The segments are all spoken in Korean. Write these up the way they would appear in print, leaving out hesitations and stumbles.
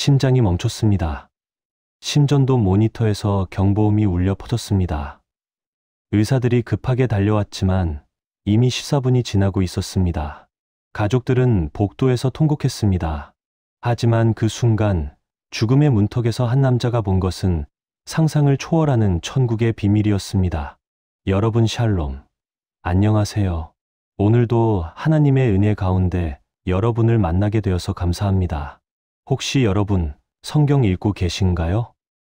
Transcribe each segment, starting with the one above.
심장이 멈췄습니다. 심전도 모니터에서 경보음이 울려 퍼졌습니다. 의사들이 급하게 달려왔지만 이미 14분이 지나고 있었습니다. 가족들은 복도에서 통곡했습니다. 하지만 그 순간 죽음의 문턱에서 한 남자가 본 것은 상상을 초월하는 천국의 비밀이었습니다. 여러분 샬롬, 안녕하세요. 오늘도 하나님의 은혜 가운데 여러분을 만나게 되어서 감사합니다. 혹시 여러분 성경 읽고 계신가요?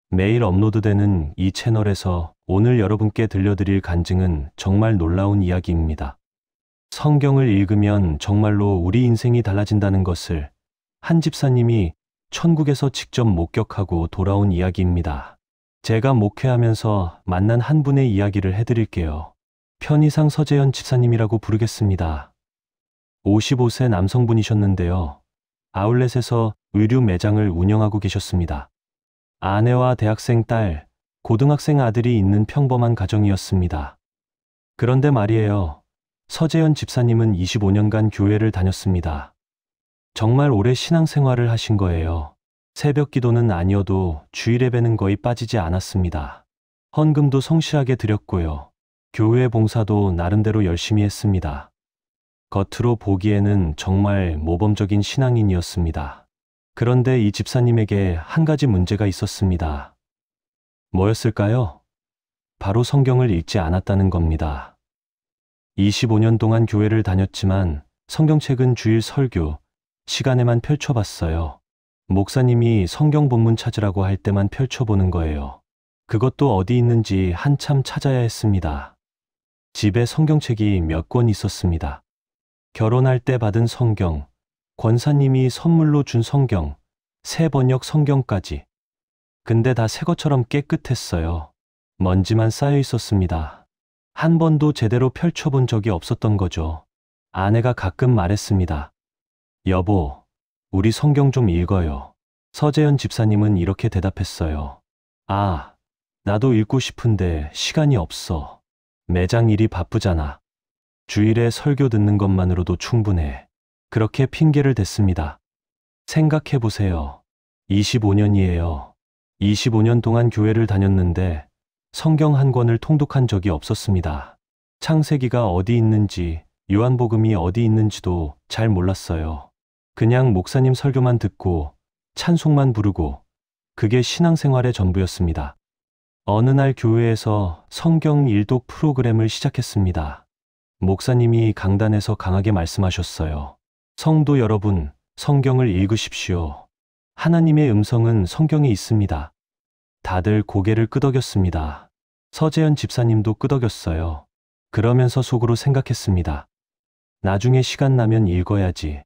매일 업로드되는 이 채널에서 오늘 여러분께 들려드릴 간증은 정말 놀라운 이야기입니다. 성경을 읽으면 정말로 우리 인생이 달라진다는 것을 한 집사님이 천국에서 직접 목격하고 돌아온 이야기입니다. 제가 목회하면서 만난 한 분의 이야기를 해드릴게요. 편의상 서재현 집사님이라고 부르겠습니다. 55세 남성분이셨는데요. 아울렛에서 의류 매장을 운영하고 계셨습니다. 아내와 대학생 딸, 고등학생 아들이 있는 평범한 가정이었습니다. 그런데 말이에요. 서재현 집사님은 25년간 교회를 다녔습니다. 정말 오래 신앙생활을 하신 거예요. 새벽 기도는 아니어도 주일 예배는 거의 빠지지 않았습니다. 헌금도 성실하게 드렸고요. 교회 봉사도 나름대로 열심히 했습니다. 겉으로 보기에는 정말 모범적인 신앙인이었습니다. 그런데 이 집사님에게 한 가지 문제가 있었습니다. 뭐였을까요? 바로 성경을 읽지 않았다는 겁니다. 25년 동안 교회를 다녔지만 성경책은 주일 설교 시간에만 펼쳐봤어요. 목사님이 성경 본문 찾으라고 할 때만 펼쳐보는 거예요. 그것도 어디 있는지 한참 찾아야 했습니다. 집에 성경책이 몇 권 있었습니다. 결혼할 때 받은 성경, 권사님이 선물로 준 성경, 새 번역 성경까지. 근데 다 새 것처럼 깨끗했어요. 먼지만 쌓여 있었습니다. 한 번도 제대로 펼쳐본 적이 없었던 거죠. 아내가 가끔 말했습니다. 여보, 우리 성경 좀 읽어요. 서재현 집사님은 이렇게 대답했어요. 아, 나도 읽고 싶은데 시간이 없어. 매장 일이 바쁘잖아. 주일에 설교 듣는 것만으로도 충분해. 그렇게 핑계를 댔습니다. 생각해보세요. 25년이에요. 25년 동안 교회를 다녔는데 성경 한 권을 통독한 적이 없었습니다. 창세기가 어디 있는지, 요한복음이 어디 있는지도 잘 몰랐어요. 그냥 목사님 설교만 듣고 찬송만 부르고 그게 신앙생활의 전부였습니다. 어느 날 교회에서 성경 일독 프로그램을 시작했습니다. 목사님이 강단에서 강하게 말씀하셨어요. 성도 여러분, 성경을 읽으십시오. 하나님의 음성은 성경에 있습니다. 다들 고개를 끄덕였습니다. 서재현 집사님도 끄덕였어요. 그러면서 속으로 생각했습니다. 나중에 시간 나면 읽어야지.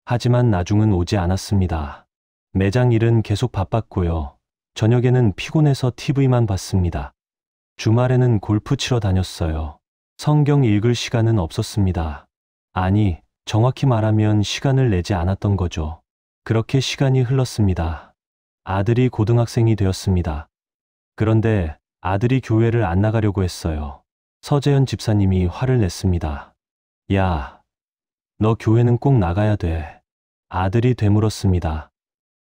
하지만 나중은 오지 않았습니다. 매장 일은 계속 바빴고요. 저녁에는 피곤해서 TV만 봤습니다. 주말에는 골프 치러 다녔어요. 성경 읽을 시간은 없었습니다. 아니, 정확히 말하면 시간을 내지 않았던 거죠. 그렇게 시간이 흘렀습니다. 아들이 고등학생이 되었습니다. 그런데 아들이 교회를 안 나가려고 했어요. 서재현 집사님이 화를 냈습니다. 야, 너 교회는 꼭 나가야 돼. 아들이 되물었습니다.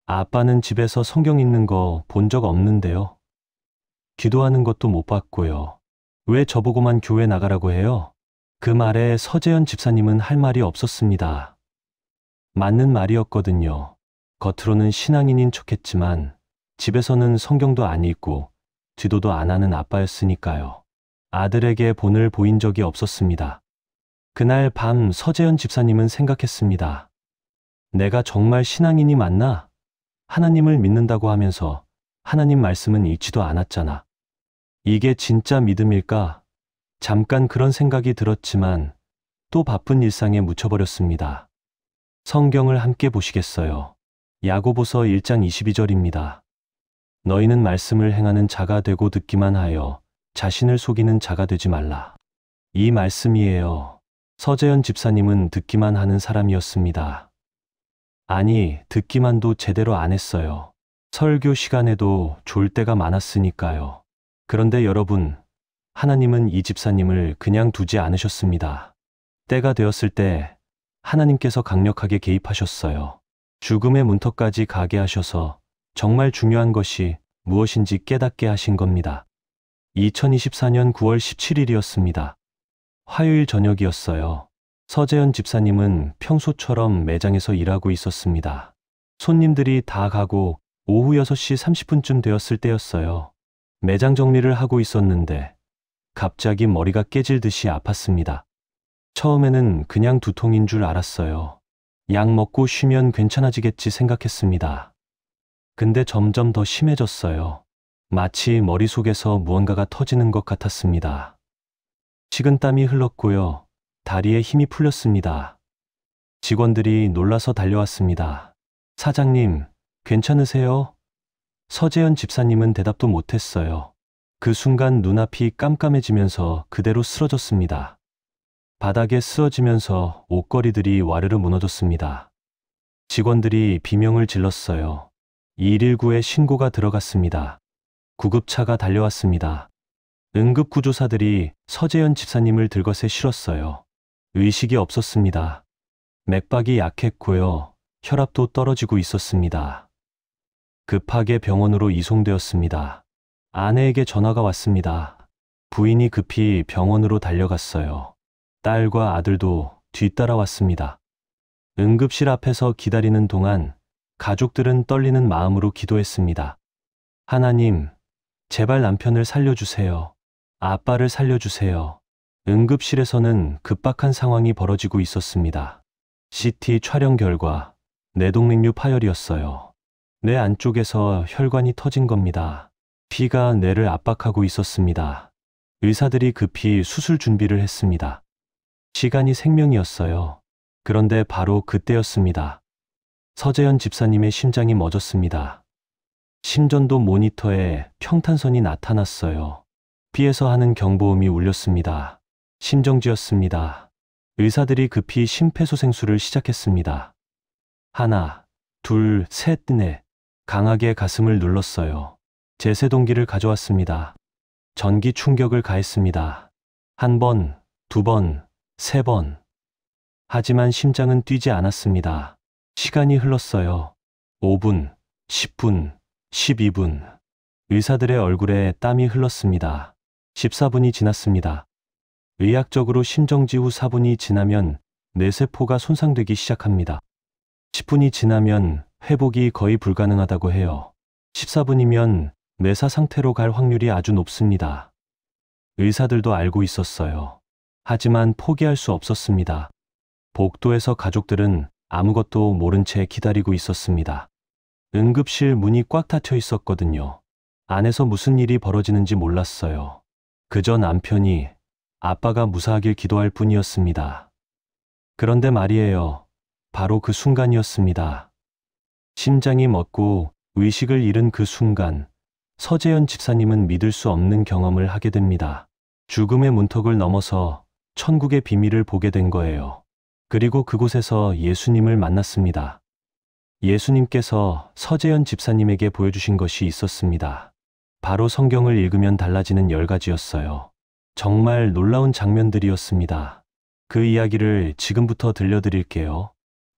아빠는 집에서 성경 읽는 거 본 적 없는데요. 기도하는 것도 못 봤고요. 왜 저보고만 교회 나가라고 해요? 그 말에 서재현 집사님은 할 말이 없었습니다. 맞는 말이었거든요. 겉으로는 신앙인인 척했지만 집에서는 성경도 안 읽고 기도도 안 하는 아빠였으니까요. 아들에게 본을 보인 적이 없었습니다. 그날 밤 서재현 집사님은 생각했습니다. 내가 정말 신앙인이 맞나? 하나님을 믿는다고 하면서 하나님 말씀은 읽지도 않았잖아. 이게 진짜 믿음일까? 잠깐 그런 생각이 들었지만 또 바쁜 일상에 묻혀버렸습니다. 성경을 함께 보시겠어요? 야고보서 1장 22절입니다. 너희는 말씀을 행하는 자가 되고 듣기만 하여 자신을 속이는 자가 되지 말라. 이 말씀이에요. 서재현 집사님은 듣기만 하는 사람이었습니다. 아니, 듣기만도 제대로 안 했어요. 설교 시간에도 졸 때가 많았으니까요. 그런데 여러분, 하나님은 이 집사님을 그냥 두지 않으셨습니다. 때가 되었을 때 하나님께서 강력하게 개입하셨어요. 죽음의 문턱까지 가게 하셔서 정말 중요한 것이 무엇인지 깨닫게 하신 겁니다. 2024년 9월 17일이었습니다. 화요일 저녁이었어요. 서재현 집사님은 평소처럼 매장에서 일하고 있었습니다. 손님들이 다 가고 오후 6시 30분쯤 되었을 때였어요. 매장 정리를 하고 있었는데 갑자기 머리가 깨질 듯이 아팠습니다. 처음에는 그냥 두통인 줄 알았어요. 약 먹고 쉬면 괜찮아지겠지 생각했습니다. 근데 점점 더 심해졌어요. 마치 머릿속에서 무언가가 터지는 것 같았습니다. 식은땀이 흘렀고요. 다리에 힘이 풀렸습니다. 직원들이 놀라서 달려왔습니다. 사장님, 괜찮으세요? 서재현 집사님은 대답도 못했어요. 그 순간 눈앞이 깜깜해지면서 그대로 쓰러졌습니다. 바닥에 쓰러지면서 옷걸이들이 와르르 무너졌습니다. 직원들이 비명을 질렀어요. 119에 신고가 들어갔습니다. 구급차가 달려왔습니다. 응급구조사들이 서재현 집사님을 들것에 실었어요. 의식이 없었습니다. 맥박이 약했고요. 혈압도 떨어지고 있었습니다. 급하게 병원으로 이송되었습니다. 아내에게 전화가 왔습니다. 부인이 급히 병원으로 달려갔어요. 딸과 아들도 뒤따라왔습니다. 응급실 앞에서 기다리는 동안 가족들은 떨리는 마음으로 기도했습니다. 하나님, 제발 남편을 살려주세요. 아빠를 살려주세요. 응급실에서는 급박한 상황이 벌어지고 있었습니다. CT 촬영 결과 뇌동맥류 파열이었어요. 뇌 안쪽에서 혈관이 터진 겁니다. 피가 뇌를 압박하고 있었습니다. 의사들이 급히 수술 준비를 했습니다. 시간이 생명이었어요. 그런데 바로 그때였습니다. 서재현 집사님의 심장이 멎었습니다. 심전도 모니터에 평탄선이 나타났어요. 피에서 하는 경보음이 울렸습니다. 심정지였습니다. 의사들이 급히 심폐소생술을 시작했습니다. 하나, 둘, 셋, 넷. 강하게 가슴을 눌렀어요. 제세동기를 가져왔습니다. 전기 충격을 가했습니다. 한 번, 두 번, 세 번. 하지만 심장은 뛰지 않았습니다. 시간이 흘렀어요. 5분, 10분, 12분. 의사들의 얼굴에 땀이 흘렀습니다. 14분이 지났습니다. 의학적으로 심정지 후 4분이 지나면 뇌세포가 손상되기 시작합니다. 10분이 지나면 회복이 거의 불가능하다고 해요. 14분이면 뇌사 상태로 갈 확률이 아주 높습니다. 의사들도 알고 있었어요. 하지만 포기할 수 없었습니다. 복도에서 가족들은 아무것도 모른 채 기다리고 있었습니다. 응급실 문이 꽉 닫혀 있었거든요. 안에서 무슨 일이 벌어지는지 몰랐어요. 그저 남편이 아빠가 무사하길 기도할 뿐이었습니다. 그런데 말이에요. 바로 그 순간이었습니다. 심장이 멎고 의식을 잃은 그 순간, 서재현 집사님은 믿을 수 없는 경험을 하게 됩니다. 죽음의 문턱을 넘어서 천국의 비밀을 보게 된 거예요. 그리고 그곳에서 예수님을 만났습니다. 예수님께서 서재현 집사님에게 보여주신 것이 있었습니다. 바로 성경을 읽으면 달라지는 10가지였어요. 정말 놀라운 장면들이었습니다. 그 이야기를 지금부터 들려드릴게요.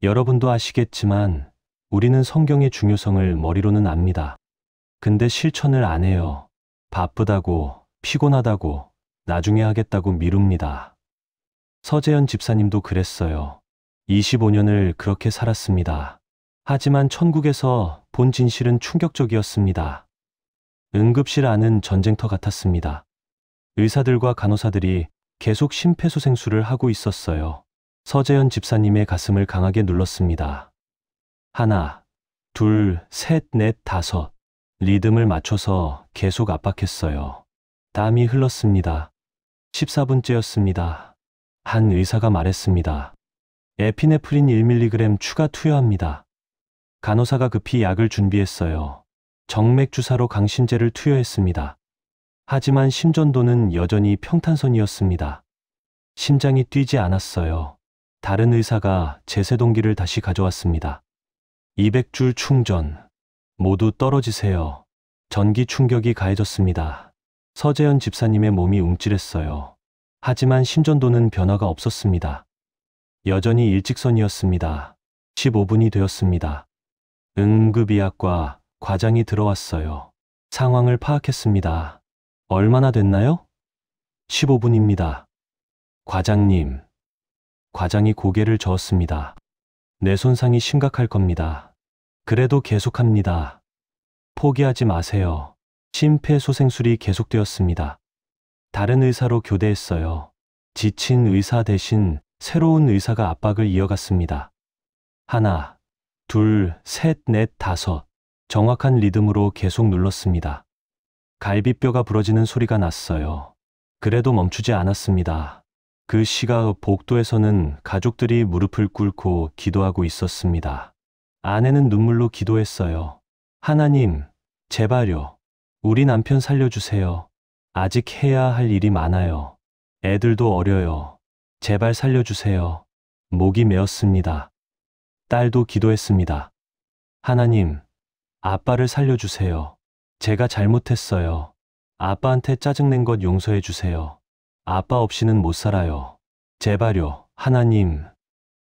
여러분도 아시겠지만 우리는 성경의 중요성을 머리로는 압니다. 근데 실천을 안 해요. 바쁘다고, 피곤하다고, 나중에 하겠다고 미룹니다. 서재현 집사님도 그랬어요. 25년을 그렇게 살았습니다. 하지만 천국에서 본 진실은 충격적이었습니다. 응급실 안은 전쟁터 같았습니다. 의사들과 간호사들이 계속 심폐소생술을 하고 있었어요. 서재현 집사님의 가슴을 강하게 눌렀습니다. 하나, 둘, 셋, 넷, 다섯. 리듬을 맞춰서 계속 압박했어요. 땀이 흘렀습니다. 14분째였습니다. 한 의사가 말했습니다. 에피네프린 1mg 추가 투여합니다. 간호사가 급히 약을 준비했어요. 정맥 주사로 강신제를 투여했습니다. 하지만 심전도는 여전히 평탄선이었습니다. 심장이 뛰지 않았어요. 다른 의사가 제세동기를 다시 가져왔습니다. 200줄 충전. 모두 떨어지세요. 전기 충격이 가해졌습니다. 서재현 집사님의 몸이 움찔했어요. 하지만 심전도는 변화가 없었습니다. 여전히 일직선이었습니다. 15분이 되었습니다. 응급의학과 과장이 들어왔어요. 상황을 파악했습니다. 얼마나 됐나요? 15분입니다. 과장님. 과장이 고개를 저었습니다. 내 손상이 심각할 겁니다. 그래도 계속합니다. 포기하지 마세요. 심폐소생술이 계속되었습니다. 다른 의사로 교대했어요. 지친 의사 대신 새로운 의사가 압박을 이어갔습니다. 하나, 둘, 셋, 넷, 다섯. 정확한 리듬으로 계속 눌렀습니다. 갈비뼈가 부러지는 소리가 났어요. 그래도 멈추지 않았습니다. 그 시각 복도에서는 가족들이 무릎을 꿇고 기도하고 있었습니다. 아내는 눈물로 기도했어요. 하나님, 제발요. 우리 남편 살려주세요. 아직 해야 할 일이 많아요. 애들도 어려요. 제발 살려주세요. 목이 메었습니다. 딸도 기도했습니다. 하나님, 아빠를 살려주세요. 제가 잘못했어요. 아빠한테 짜증낸 것 용서해 주세요. 아빠 없이는 못 살아요. 제발요, 하나님.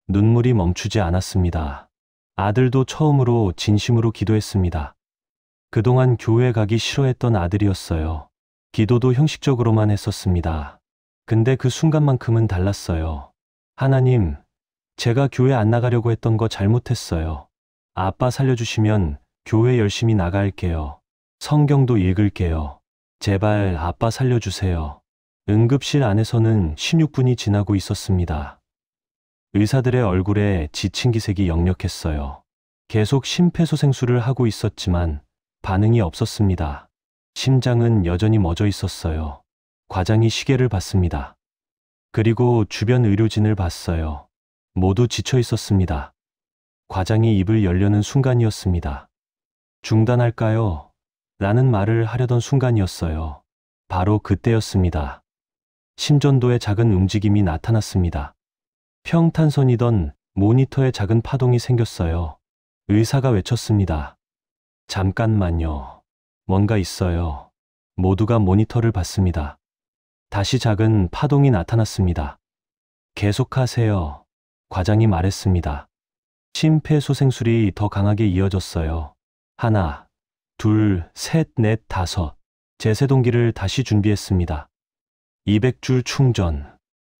눈물이 멈추지 않았습니다. 아들도 처음으로 진심으로 기도했습니다. 그동안 교회 가기 싫어했던 아들이었어요. 기도도 형식적으로만 했었습니다. 근데 그 순간만큼은 달랐어요. 하나님, 제가 교회 안 나가려고 했던 거 잘못했어요. 아빠 살려주시면 교회 열심히 나갈게요. 성경도 읽을게요. 제발 아빠 살려주세요. 응급실 안에서는 16분이 지나고 있었습니다. 의사들의 얼굴에 지친 기색이 역력했어요. 계속 심폐소생술을 하고 있었지만 반응이 없었습니다. 심장은 여전히 멎어 있었어요. 과장이 시계를 봤습니다. 그리고 주변 의료진을 봤어요. 모두 지쳐 있었습니다. 과장이 입을 열려는 순간이었습니다. 중단할까요? 라는 말을 하려던 순간이었어요. 바로 그때였습니다. 심전도의 작은 움직임이 나타났습니다. 평탄선이던 모니터에 작은 파동이 생겼어요. 의사가 외쳤습니다. 잠깐만요. 뭔가 있어요. 모두가 모니터를 봤습니다. 다시 작은 파동이 나타났습니다. 계속하세요. 과장이 말했습니다. 심폐소생술이 더 강하게 이어졌어요. 하나, 둘, 셋, 넷, 다섯. 제세동기를 다시 준비했습니다. 200줄 충전.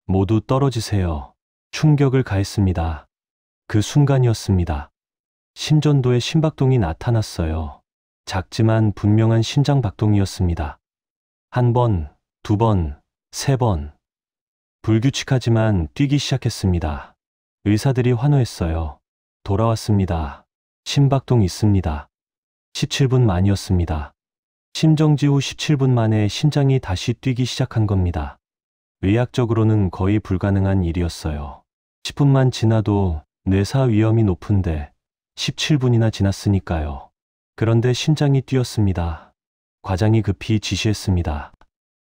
모두 떨어지세요. 충격을 가했습니다. 그 순간이었습니다. 심전도의 심박동이 나타났어요. 작지만 분명한 심장박동이었습니다. 한 번, 두 번, 세 번. 불규칙하지만 뛰기 시작했습니다. 의사들이 환호했어요. 돌아왔습니다. 심박동 있습니다. 17분 만이었습니다. 심정지 후 17분 만에 심장이 다시 뛰기 시작한 겁니다. 의학적으로는 거의 불가능한 일이었어요. 10분만 지나도 뇌사 위험이 높은데 17분이나 지났으니까요. 그런데 심장이 뛰었습니다. 과장이 급히 지시했습니다.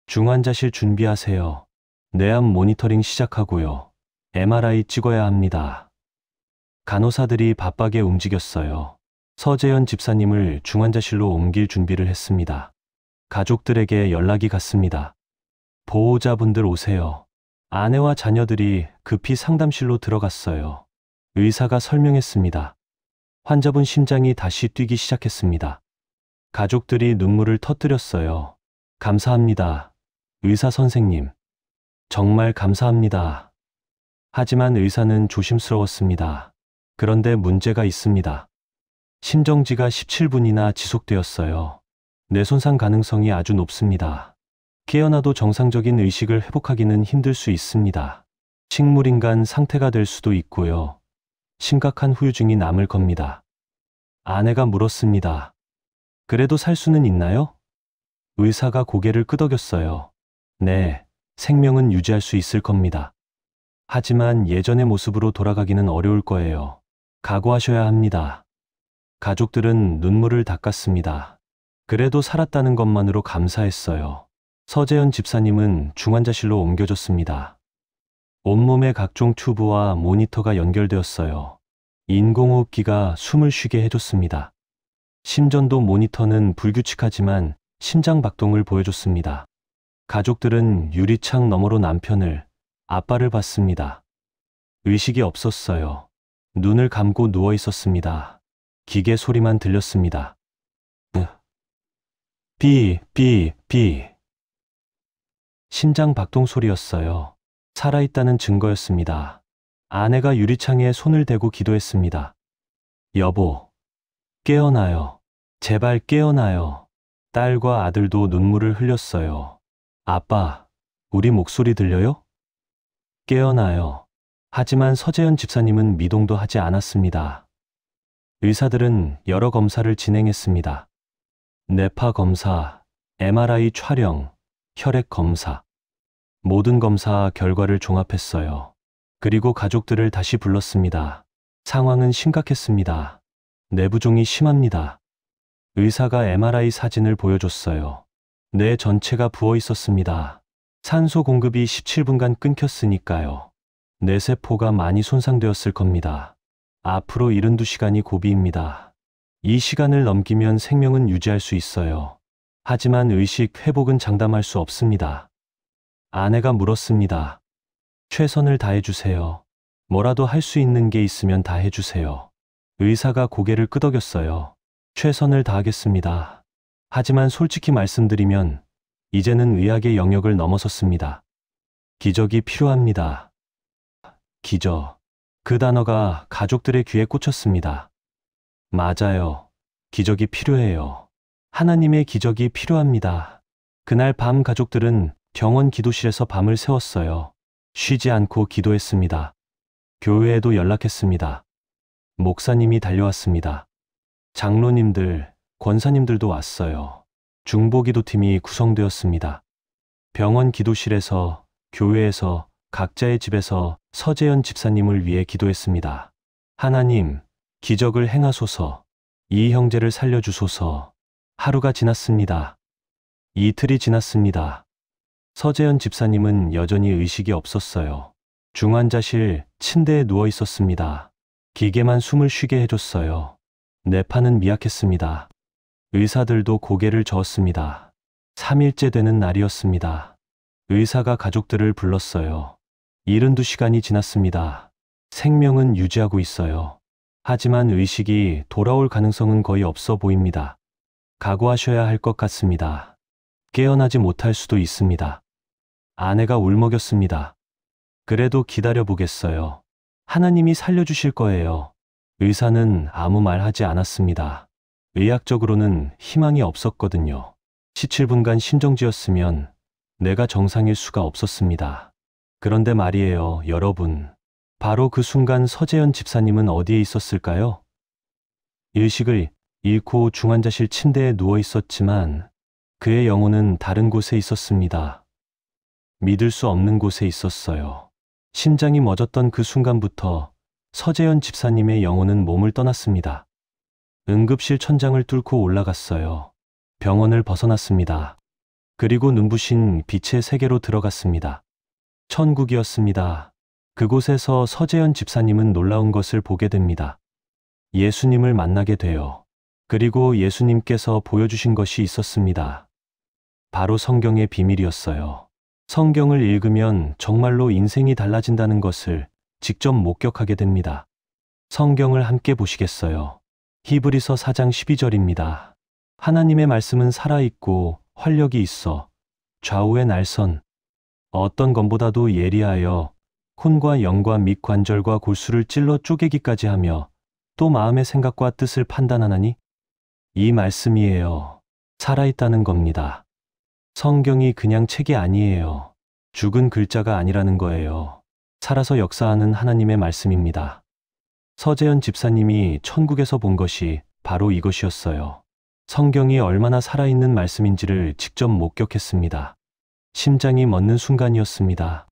중환자실 준비하세요. 뇌암 모니터링 시작하고요. MRI 찍어야 합니다. 간호사들이 바빠게 움직였어요. 서재현 집사님을 중환자실로 옮길 준비를 했습니다. 가족들에게 연락이 갔습니다. 보호자분들 오세요. 아내와 자녀들이 급히 상담실로 들어갔어요. 의사가 설명했습니다. 환자분 심장이 다시 뛰기 시작했습니다. 가족들이 눈물을 터뜨렸어요. 감사합니다. 의사 선생님. 정말 감사합니다. 하지만 의사는 조심스러웠습니다. 그런데 문제가 있습니다. 심정지가 17분이나 지속되었어요. 뇌손상 가능성이 아주 높습니다. 깨어나도 정상적인 의식을 회복하기는 힘들 수 있습니다. 식물인간 상태가 될 수도 있고요. 심각한 후유증이 남을 겁니다. 아내가 물었습니다. 그래도 살 수는 있나요? 의사가 고개를 끄덕였어요. 네, 생명은 유지할 수 있을 겁니다. 하지만 예전의 모습으로 돌아가기는 어려울 거예요. 각오하셔야 합니다. 가족들은 눈물을 닦았습니다. 그래도 살았다는 것만으로 감사했어요. 서재현 집사님은 중환자실로 옮겨졌습니다. 온몸에 각종 튜브와 모니터가 연결되었어요. 인공호흡기가 숨을 쉬게 해줬습니다. 심전도 모니터는 불규칙하지만 심장 박동을 보여줬습니다. 가족들은 유리창 너머로 남편을, 아빠를 봤습니다. 의식이 없었어요. 눈을 감고 누워 있었습니다. 기계 소리만 들렸습니다. 비, 비, 비. 심장 박동 소리였어요. 살아있다는 증거였습니다. 아내가 유리창에 손을 대고 기도했습니다. 여보, 깨어나요. 제발 깨어나요. 딸과 아들도 눈물을 흘렸어요. 아빠, 우리 목소리 들려요? 깨어나요. 하지만 서재현 집사님은 미동도 하지 않았습니다. 의사들은 여러 검사를 진행했습니다. 뇌파 검사, MRI 촬영, 혈액 검사. 모든 검사 결과를 종합했어요. 그리고 가족들을 다시 불렀습니다. 상황은 심각했습니다. 내부종이 심합니다. 의사가 MRI 사진을 보여줬어요. 뇌 전체가 부어 있었습니다. 산소 공급이 17분간 끊겼으니까요. 뇌세포가 많이 손상되었을 겁니다. 앞으로 72시간이 고비입니다. 이 시간을 넘기면 생명은 유지할 수 있어요. 하지만 의식 회복은 장담할 수 없습니다. 아내가 물었습니다. 최선을 다해주세요. 뭐라도 할 수 있는 게 있으면 다 해주세요. 의사가 고개를 끄덕였어요. 최선을 다하겠습니다. 하지만 솔직히 말씀드리면 이제는 의학의 영역을 넘어섰습니다. 기적이 필요합니다. 기적. 그 단어가 가족들의 귀에 꽂혔습니다. 맞아요. 기적이 필요해요. 하나님의 기적이 필요합니다. 그날 밤 가족들은 병원 기도실에서 밤을 새웠어요. 쉬지 않고 기도했습니다. 교회에도 연락했습니다. 목사님이 달려왔습니다. 장로님들, 권사님들도 왔어요. 중보기도팀이 구성되었습니다. 병원 기도실에서, 교회에서, 각자의 집에서 서재현 집사님을 위해 기도했습니다. 하나님, 기적을 행하소서. 이 형제를 살려주소서. 하루가 지났습니다. 이틀이 지났습니다. 서재현 집사님은 여전히 의식이 없었어요. 중환자실 침대에 누워 있었습니다. 기계만 숨을 쉬게 해줬어요. 뇌파는 미약했습니다. 의사들도 고개를 저었습니다. 3일째 되는 날이었습니다. 의사가 가족들을 불렀어요. 72시간이 지났습니다. 생명은 유지하고 있어요. 하지만 의식이 돌아올 가능성은 거의 없어 보입니다. 각오하셔야 할 것 같습니다. 깨어나지 못할 수도 있습니다. 아내가 울먹였습니다. 그래도 기다려 보겠어요. 하나님이 살려주실 거예요. 의사는 아무 말 하지 않았습니다. 의학적으로는 희망이 없었거든요. 17분간 심정지였으면 내가 정상일 수가 없었습니다. 그런데 말이에요, 여러분. 바로 그 순간 서재현 집사님은 어디에 있었을까요? 의식을 잃고 중환자실 침대에 누워 있었지만 그의 영혼은 다른 곳에 있었습니다. 믿을 수 없는 곳에 있었어요. 심장이 멎었던 그 순간부터 서재현 집사님의 영혼은 몸을 떠났습니다. 응급실 천장을 뚫고 올라갔어요. 병원을 벗어났습니다. 그리고 눈부신 빛의 세계로 들어갔습니다. 천국이었습니다. 그곳에서 서재현 집사님은 놀라운 것을 보게 됩니다. 예수님을 만나게 돼요. 그리고 예수님께서 보여주신 것이 있었습니다. 바로 성경의 비밀이었어요. 성경을 읽으면 정말로 인생이 달라진다는 것을 직접 목격하게 됩니다. 성경을 함께 보시겠어요? 히브리서 4장 12절입니다. 하나님의 말씀은 살아있고 활력이 있어 좌우의 날선 어떤 검보다도 예리하여 혼과 영과 및 관절과 골수를 찔러 쪼개기까지 하며 또 마음의 생각과 뜻을 판단하나니 이 말씀이에요. 살아있다는 겁니다. 성경이 그냥 책이 아니에요. 죽은 글자가 아니라는 거예요. 살아서 역사하는 하나님의 말씀입니다. 서재현 집사님이 천국에서 본 것이 바로 이것이었어요. 성경이 얼마나 살아있는 말씀인지를 직접 목격했습니다. 심장이 멎는 순간이었습니다.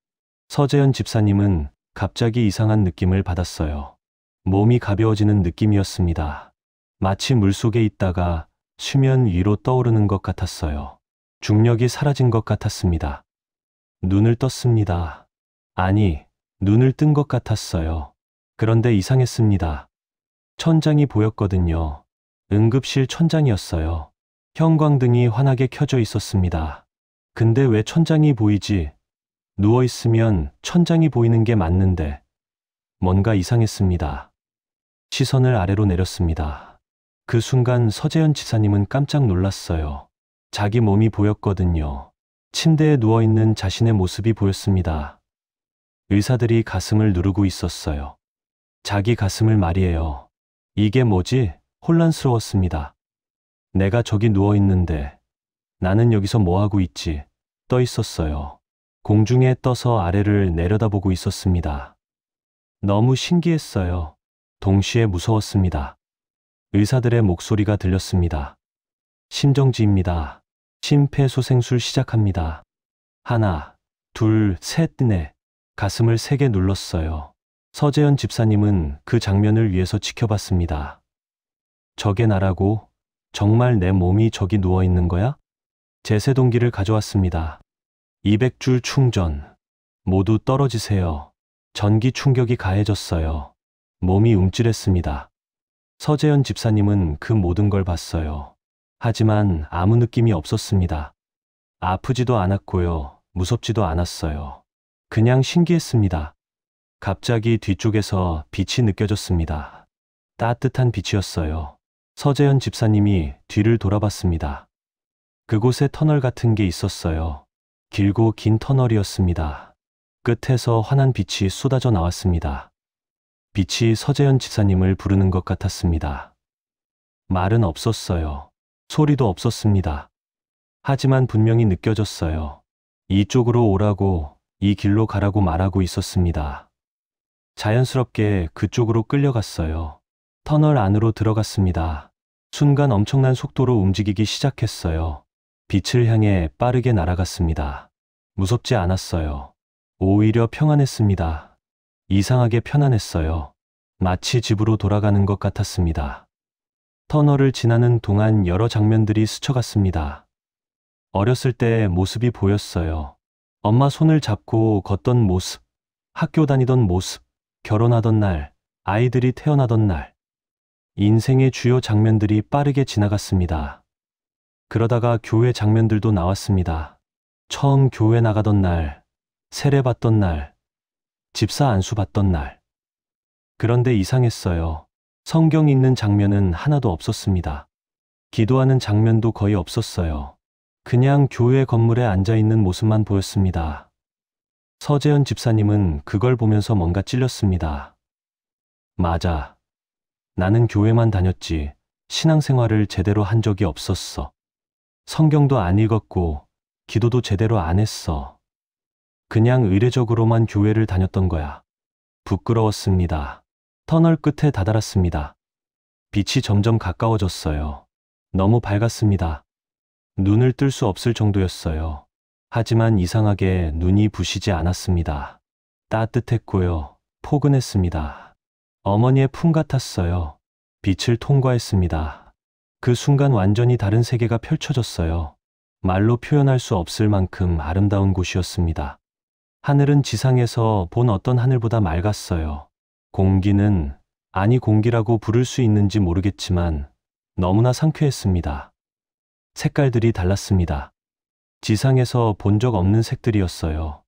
서재현 집사님은 갑자기 이상한 느낌을 받았어요. 몸이 가벼워지는 느낌이었습니다. 마치 물속에 있다가 수면 위로 떠오르는 것 같았어요. 중력이 사라진 것 같았습니다. 눈을 떴습니다. 아니, 눈을 뜬 것 같았어요. 그런데 이상했습니다. 천장이 보였거든요. 응급실 천장이었어요. 형광등이 환하게 켜져 있었습니다. 근데 왜 천장이 보이지? 누워있으면 천장이 보이는 게 맞는데 뭔가 이상했습니다. 시선을 아래로 내렸습니다. 그 순간 서재현 지사님은 깜짝 놀랐어요. 자기 몸이 보였거든요. 침대에 누워있는 자신의 모습이 보였습니다. 의사들이 가슴을 누르고 있었어요. 자기 가슴을 말이에요. 이게 뭐지? 혼란스러웠습니다. 내가 저기 누워있는데 나는 여기서 뭐하고 있지? 떠 있었어요. 공중에 떠서 아래를 내려다보고 있었습니다. 너무 신기했어요. 동시에 무서웠습니다. 의사들의 목소리가 들렸습니다. 심정지입니다. 심폐소생술 시작합니다. 하나, 둘, 셋, 넷. 가슴을 세게 눌렀어요. 서재현 집사님은 그 장면을 위해서 지켜봤습니다. 저게 나라고? 정말 내 몸이 저기 누워있는 거야? 제세동기를 가져왔습니다. 200줄 충전. 모두 떨어지세요. 전기 충격이 가해졌어요. 몸이 움찔했습니다. 서재현 집사님은 그 모든 걸 봤어요. 하지만 아무 느낌이 없었습니다. 아프지도 않았고요. 무섭지도 않았어요. 그냥 신기했습니다. 갑자기 뒤쪽에서 빛이 느껴졌습니다. 따뜻한 빛이었어요. 서재현 집사님이 뒤를 돌아봤습니다. 그곳에 터널 같은 게 있었어요. 길고 긴 터널이었습니다. 끝에서 환한 빛이 쏟아져 나왔습니다. 빛이 서재현 집사님을 부르는 것 같았습니다. 말은 없었어요. 소리도 없었습니다. 하지만 분명히 느껴졌어요. 이쪽으로 오라고, 이 길로 가라고 말하고 있었습니다. 자연스럽게 그쪽으로 끌려갔어요. 터널 안으로 들어갔습니다. 순간 엄청난 속도로 움직이기 시작했어요. 빛을 향해 빠르게 날아갔습니다. 무섭지 않았어요. 오히려 평안했습니다. 이상하게 편안했어요. 마치 집으로 돌아가는 것 같았습니다. 터널을 지나는 동안 여러 장면들이 스쳐갔습니다. 어렸을 때의 모습이 보였어요. 엄마 손을 잡고 걷던 모습, 학교 다니던 모습, 결혼하던 날, 아이들이 태어나던 날. 인생의 주요 장면들이 빠르게 지나갔습니다. 그러다가 교회 장면들도 나왔습니다. 처음 교회 나가던 날, 세례 받던 날, 집사 안수 받던 날. 그런데 이상했어요. 성경 읽는 장면은 하나도 없었습니다. 기도하는 장면도 거의 없었어요. 그냥 교회 건물에 앉아있는 모습만 보였습니다. 서재현 집사님은 그걸 보면서 뭔가 찔렸습니다. 맞아. 나는 교회만 다녔지 신앙생활을 제대로 한 적이 없었어. 성경도 안 읽었고 기도도 제대로 안 했어. 그냥 의례적으로만 교회를 다녔던 거야. 부끄러웠습니다. 터널 끝에 다다랐습니다. 빛이 점점 가까워졌어요. 너무 밝았습니다. 눈을 뜰 수 없을 정도였어요. 하지만 이상하게 눈이 부시지 않았습니다. 따뜻했고요. 포근했습니다. 어머니의 품 같았어요. 빛을 통과했습니다. 그 순간 완전히 다른 세계가 펼쳐졌어요. 말로 표현할 수 없을 만큼 아름다운 곳이었습니다. 하늘은 지상에서 본 어떤 하늘보다 맑았어요. 공기는, 아니 공기라고 부를 수 있는지 모르겠지만 너무나 상쾌했습니다. 색깔들이 달랐습니다. 지상에서 본 적 없는 색들이었어요.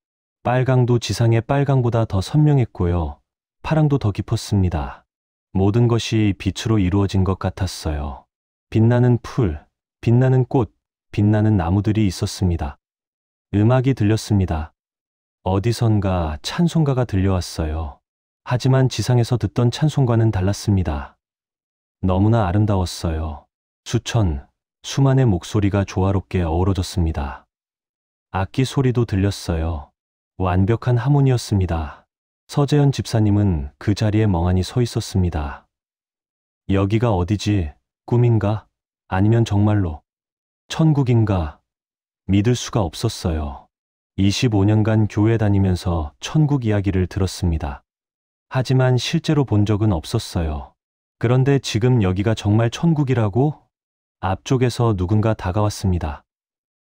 빨강도 지상의 빨강보다 더 선명했고요. 파랑도 더 깊었습니다. 모든 것이 빛으로 이루어진 것 같았어요. 빛나는 풀, 빛나는 꽃, 빛나는 나무들이 있었습니다. 음악이 들렸습니다. 어디선가 찬송가가 들려왔어요. 하지만 지상에서 듣던 찬송과는 달랐습니다. 너무나 아름다웠어요. 수천, 수만의 목소리가 조화롭게 어우러졌습니다. 악기 소리도 들렸어요. 완벽한 하모니였습니다. 서재현 집사님은 그 자리에 멍하니 서 있었습니다. 여기가 어디지? 꿈인가? 아니면 정말로 천국인가? 믿을 수가 없었어요. 25년간 교회 다니면서 천국 이야기를 들었습니다. 하지만 실제로 본 적은 없었어요. 그런데 지금 여기가 정말 천국이라고? 앞쪽에서 누군가 다가왔습니다.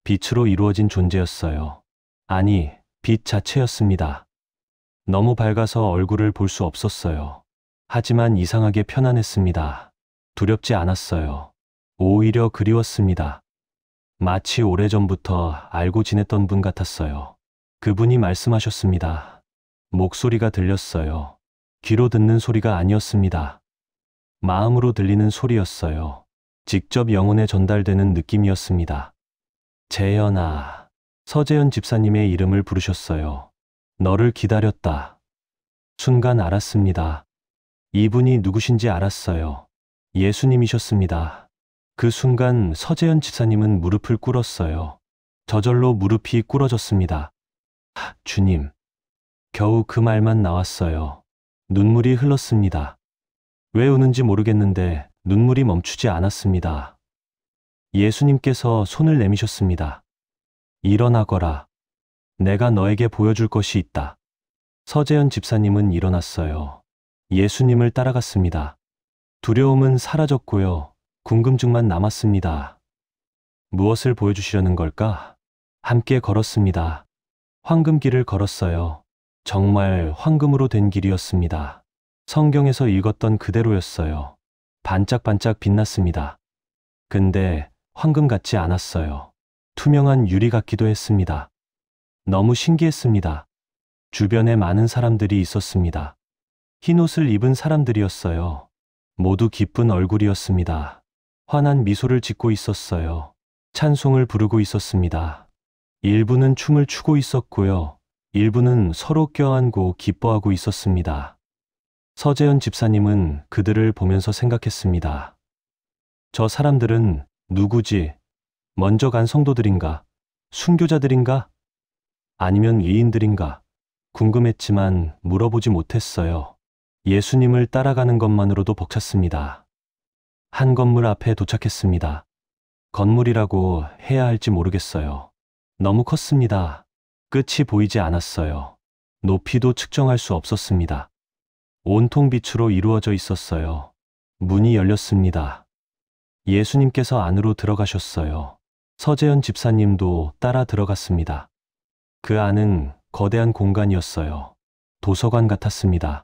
빛으로 이루어진 존재였어요. 아니, 빛 자체였습니다. 너무 밝아서 얼굴을 볼 수 없었어요. 하지만 이상하게 편안했습니다. 두렵지 않았어요. 오히려 그리웠습니다. 마치 오래전부터 알고 지냈던 분 같았어요. 그분이 말씀하셨습니다. 목소리가 들렸어요. 귀로 듣는 소리가 아니었습니다. 마음으로 들리는 소리였어요. 직접 영혼에 전달되는 느낌이었습니다. 재현아, 서재현 집사님의 이름을 부르셨어요. 너를 기다렸다. 순간 알았습니다. 이분이 누구신지 알았어요. 예수님이셨습니다. 그 순간 서재현 집사님은 무릎을 꿇었어요. 저절로 무릎이 꿇어졌습니다. 주님. 겨우 그 말만 나왔어요. 눈물이 흘렀습니다. 왜 우는지 모르겠는데 눈물이 멈추지 않았습니다. 예수님께서 손을 내미셨습니다. 일어나거라. 내가 너에게 보여줄 것이 있다. 서재현 집사님은 일어났어요. 예수님을 따라갔습니다. 두려움은 사라졌고요. 궁금증만 남았습니다. 무엇을 보여주시려는 걸까? 함께 걸었습니다. 황금길을 걸었어요. 정말 황금으로 된 길이었습니다. 성경에서 읽었던 그대로였어요. 반짝반짝 빛났습니다. 근데 황금 같지 않았어요. 투명한 유리 같기도 했습니다. 너무 신기했습니다. 주변에 많은 사람들이 있었습니다. 흰 옷을 입은 사람들이었어요. 모두 기쁜 얼굴이었습니다. 환한 미소를 짓고 있었어요. 찬송을 부르고 있었습니다. 일부는 춤을 추고 있었고요. 일부는 서로 껴안고 기뻐하고 있었습니다. 서재현 집사님은 그들을 보면서 생각했습니다. 저 사람들은 누구지? 먼저 간 성도들인가? 순교자들인가? 아니면 의인들인가? 궁금했지만 물어보지 못했어요. 예수님을 따라가는 것만으로도 벅찼습니다. 한 건물 앞에 도착했습니다. 건물이라고 해야 할지 모르겠어요. 너무 컸습니다. 끝이 보이지 않았어요. 높이도 측정할 수 없었습니다. 온통 빛으로 이루어져 있었어요. 문이 열렸습니다. 예수님께서 안으로 들어가셨어요. 서재현 집사님도 따라 들어갔습니다. 그 안은 거대한 공간이었어요. 도서관 같았습니다.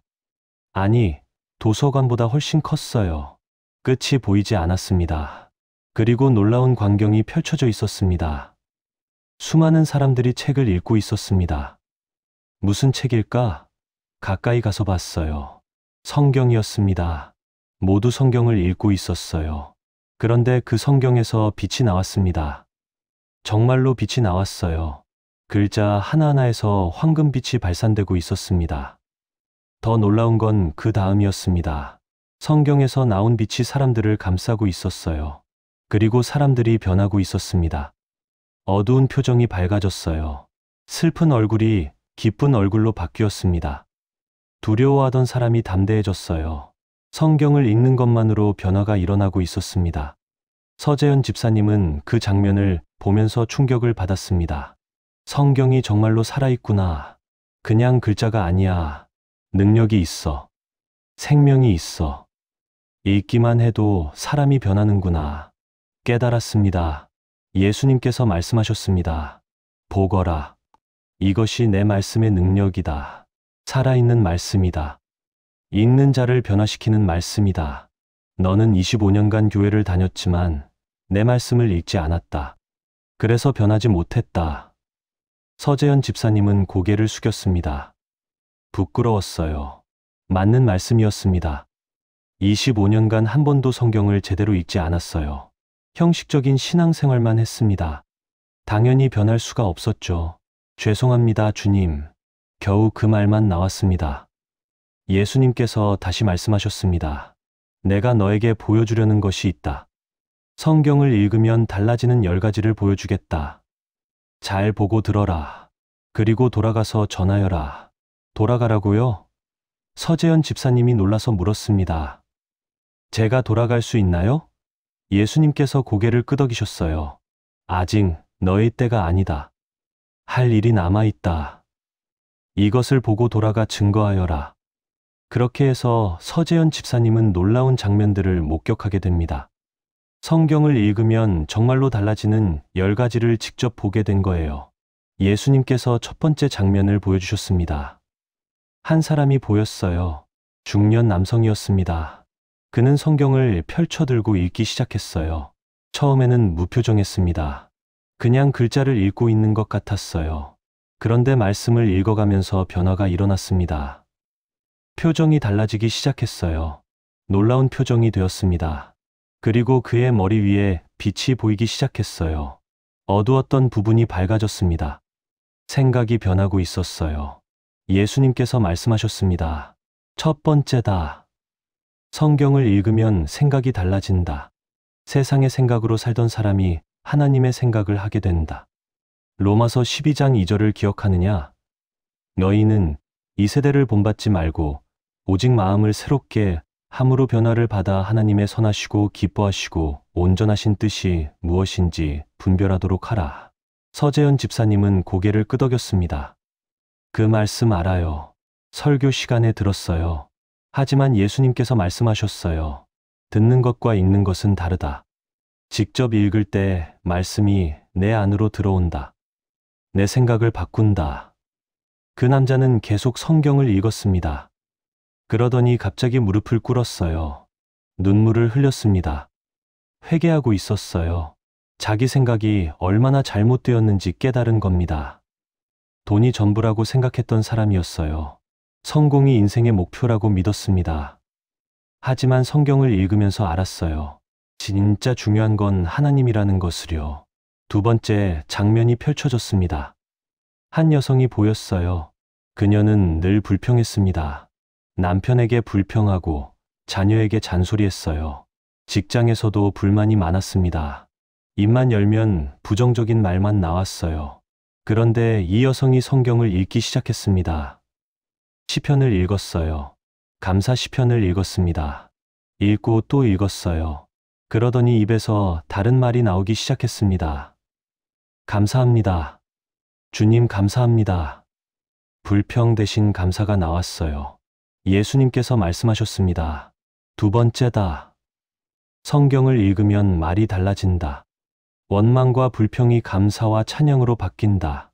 아니, 도서관보다 훨씬 컸어요. 끝이 보이지 않았습니다. 그리고 놀라운 광경이 펼쳐져 있었습니다. 수많은 사람들이 책을 읽고 있었습니다. 무슨 책일까? 가까이 가서 봤어요. 성경이었습니다. 모두 성경을 읽고 있었어요. 그런데 그 성경에서 빛이 나왔습니다. 정말로 빛이 나왔어요. 글자 하나하나에서 황금빛이 발산되고 있었습니다. 더 놀라운 건 그 다음이었습니다. 성경에서 나온 빛이 사람들을 감싸고 있었어요. 그리고 사람들이 변하고 있었습니다. 어두운 표정이 밝아졌어요. 슬픈 얼굴이 기쁜 얼굴로 바뀌었습니다. 두려워하던 사람이 담대해졌어요. 성경을 읽는 것만으로 변화가 일어나고 있었습니다. 서재현 집사님은 그 장면을 보면서 충격을 받았습니다. 성경이 정말로 살아있구나. 그냥 글자가 아니야. 능력이 있어. 생명이 있어. 읽기만 해도 사람이 변하는구나. 깨달았습니다. 예수님께서 말씀하셨습니다. 보거라. 이것이 내 말씀의 능력이다. 살아있는 말씀이다. 읽는 자를 변화시키는 말씀이다. 너는 25년간 교회를 다녔지만 내 말씀을 읽지 않았다. 그래서 변하지 못했다. 서재현 집사님은 고개를 숙였습니다. 부끄러웠어요. 맞는 말씀이었습니다. 25년간 한 번도 성경을 제대로 읽지 않았어요. 형식적인 신앙생활만 했습니다. 당연히 변할 수가 없었죠. 죄송합니다, 주님. 겨우 그 말만 나왔습니다. 예수님께서 다시 말씀하셨습니다. 내가 너에게 보여주려는 것이 있다. 성경을 읽으면 달라지는 10가지를 보여주겠다. 잘 보고 들어라. 그리고 돌아가서 전하여라. 돌아가라고요? 서재현 집사님이 놀라서 물었습니다. 제가 돌아갈 수 있나요? 예수님께서 고개를 끄덕이셨어요. 아직 너의 때가 아니다. 할 일이 남아있다. 이것을 보고 돌아가 증거하여라. 그렇게 해서 서재현 집사님은 놀라운 장면들을 목격하게 됩니다. 성경을 읽으면 정말로 달라지는 10가지를 직접 보게 된 거예요. 예수님께서 첫 번째 장면을 보여주셨습니다. 한 사람이 보였어요. 중년 남성이었습니다. 그는 성경을 펼쳐들고 읽기 시작했어요. 처음에는 무표정했습니다. 그냥 글자를 읽고 있는 것 같았어요. 그런데 말씀을 읽어가면서 변화가 일어났습니다. 표정이 달라지기 시작했어요. 놀라운 표정이 되었습니다. 그리고 그의 머리 위에 빛이 보이기 시작했어요. 어두웠던 부분이 밝아졌습니다. 생각이 변하고 있었어요. 예수님께서 말씀하셨습니다. 첫 번째다. 성경을 읽으면 생각이 달라진다. 세상의 생각으로 살던 사람이 하나님의 생각을 하게 된다. 로마서 12장 2절을 기억하느냐? 너희는 이 세대를 본받지 말고 오직 마음을 새롭게 함으로 변화를 받아 하나님의 선하시고 기뻐하시고 온전하신 뜻이 무엇인지 분별하도록 하라. 서재현 집사님은 고개를 끄덕였습니다. 그 말씀 알아요. 설교 시간에 들었어요. 하지만 예수님께서 말씀하셨어요. 듣는 것과 읽는 것은 다르다. 직접 읽을 때 말씀이 내 안으로 들어온다. 내 생각을 바꾼다. 그 남자는 계속 성경을 읽었습니다. 그러더니 갑자기 무릎을 꿇었어요. 눈물을 흘렸습니다. 회개하고 있었어요. 자기 생각이 얼마나 잘못되었는지 깨달은 겁니다. 돈이 전부라고 생각했던 사람이었어요. 성공이 인생의 목표라고 믿었습니다. 하지만 성경을 읽으면서 알았어요. 진짜 중요한 건 하나님이라는 것을요. 두 번째 장면이 펼쳐졌습니다. 한 여성이 보였어요. 그녀는 늘 불평했습니다. 남편에게 불평하고 자녀에게 잔소리했어요. 직장에서도 불만이 많았습니다. 입만 열면 부정적인 말만 나왔어요. 그런데 이 여성이 성경을 읽기 시작했습니다. 시편을 읽었어요. 감사 시편을 읽었습니다. 읽고 또 읽었어요. 그러더니 입에서 다른 말이 나오기 시작했습니다. 감사합니다. 주님 감사합니다. 불평 대신 감사가 나왔어요. 예수님께서 말씀하셨습니다. 두 번째다. 성경을 읽으면 말이 달라진다. 원망과 불평이 감사와 찬양으로 바뀐다.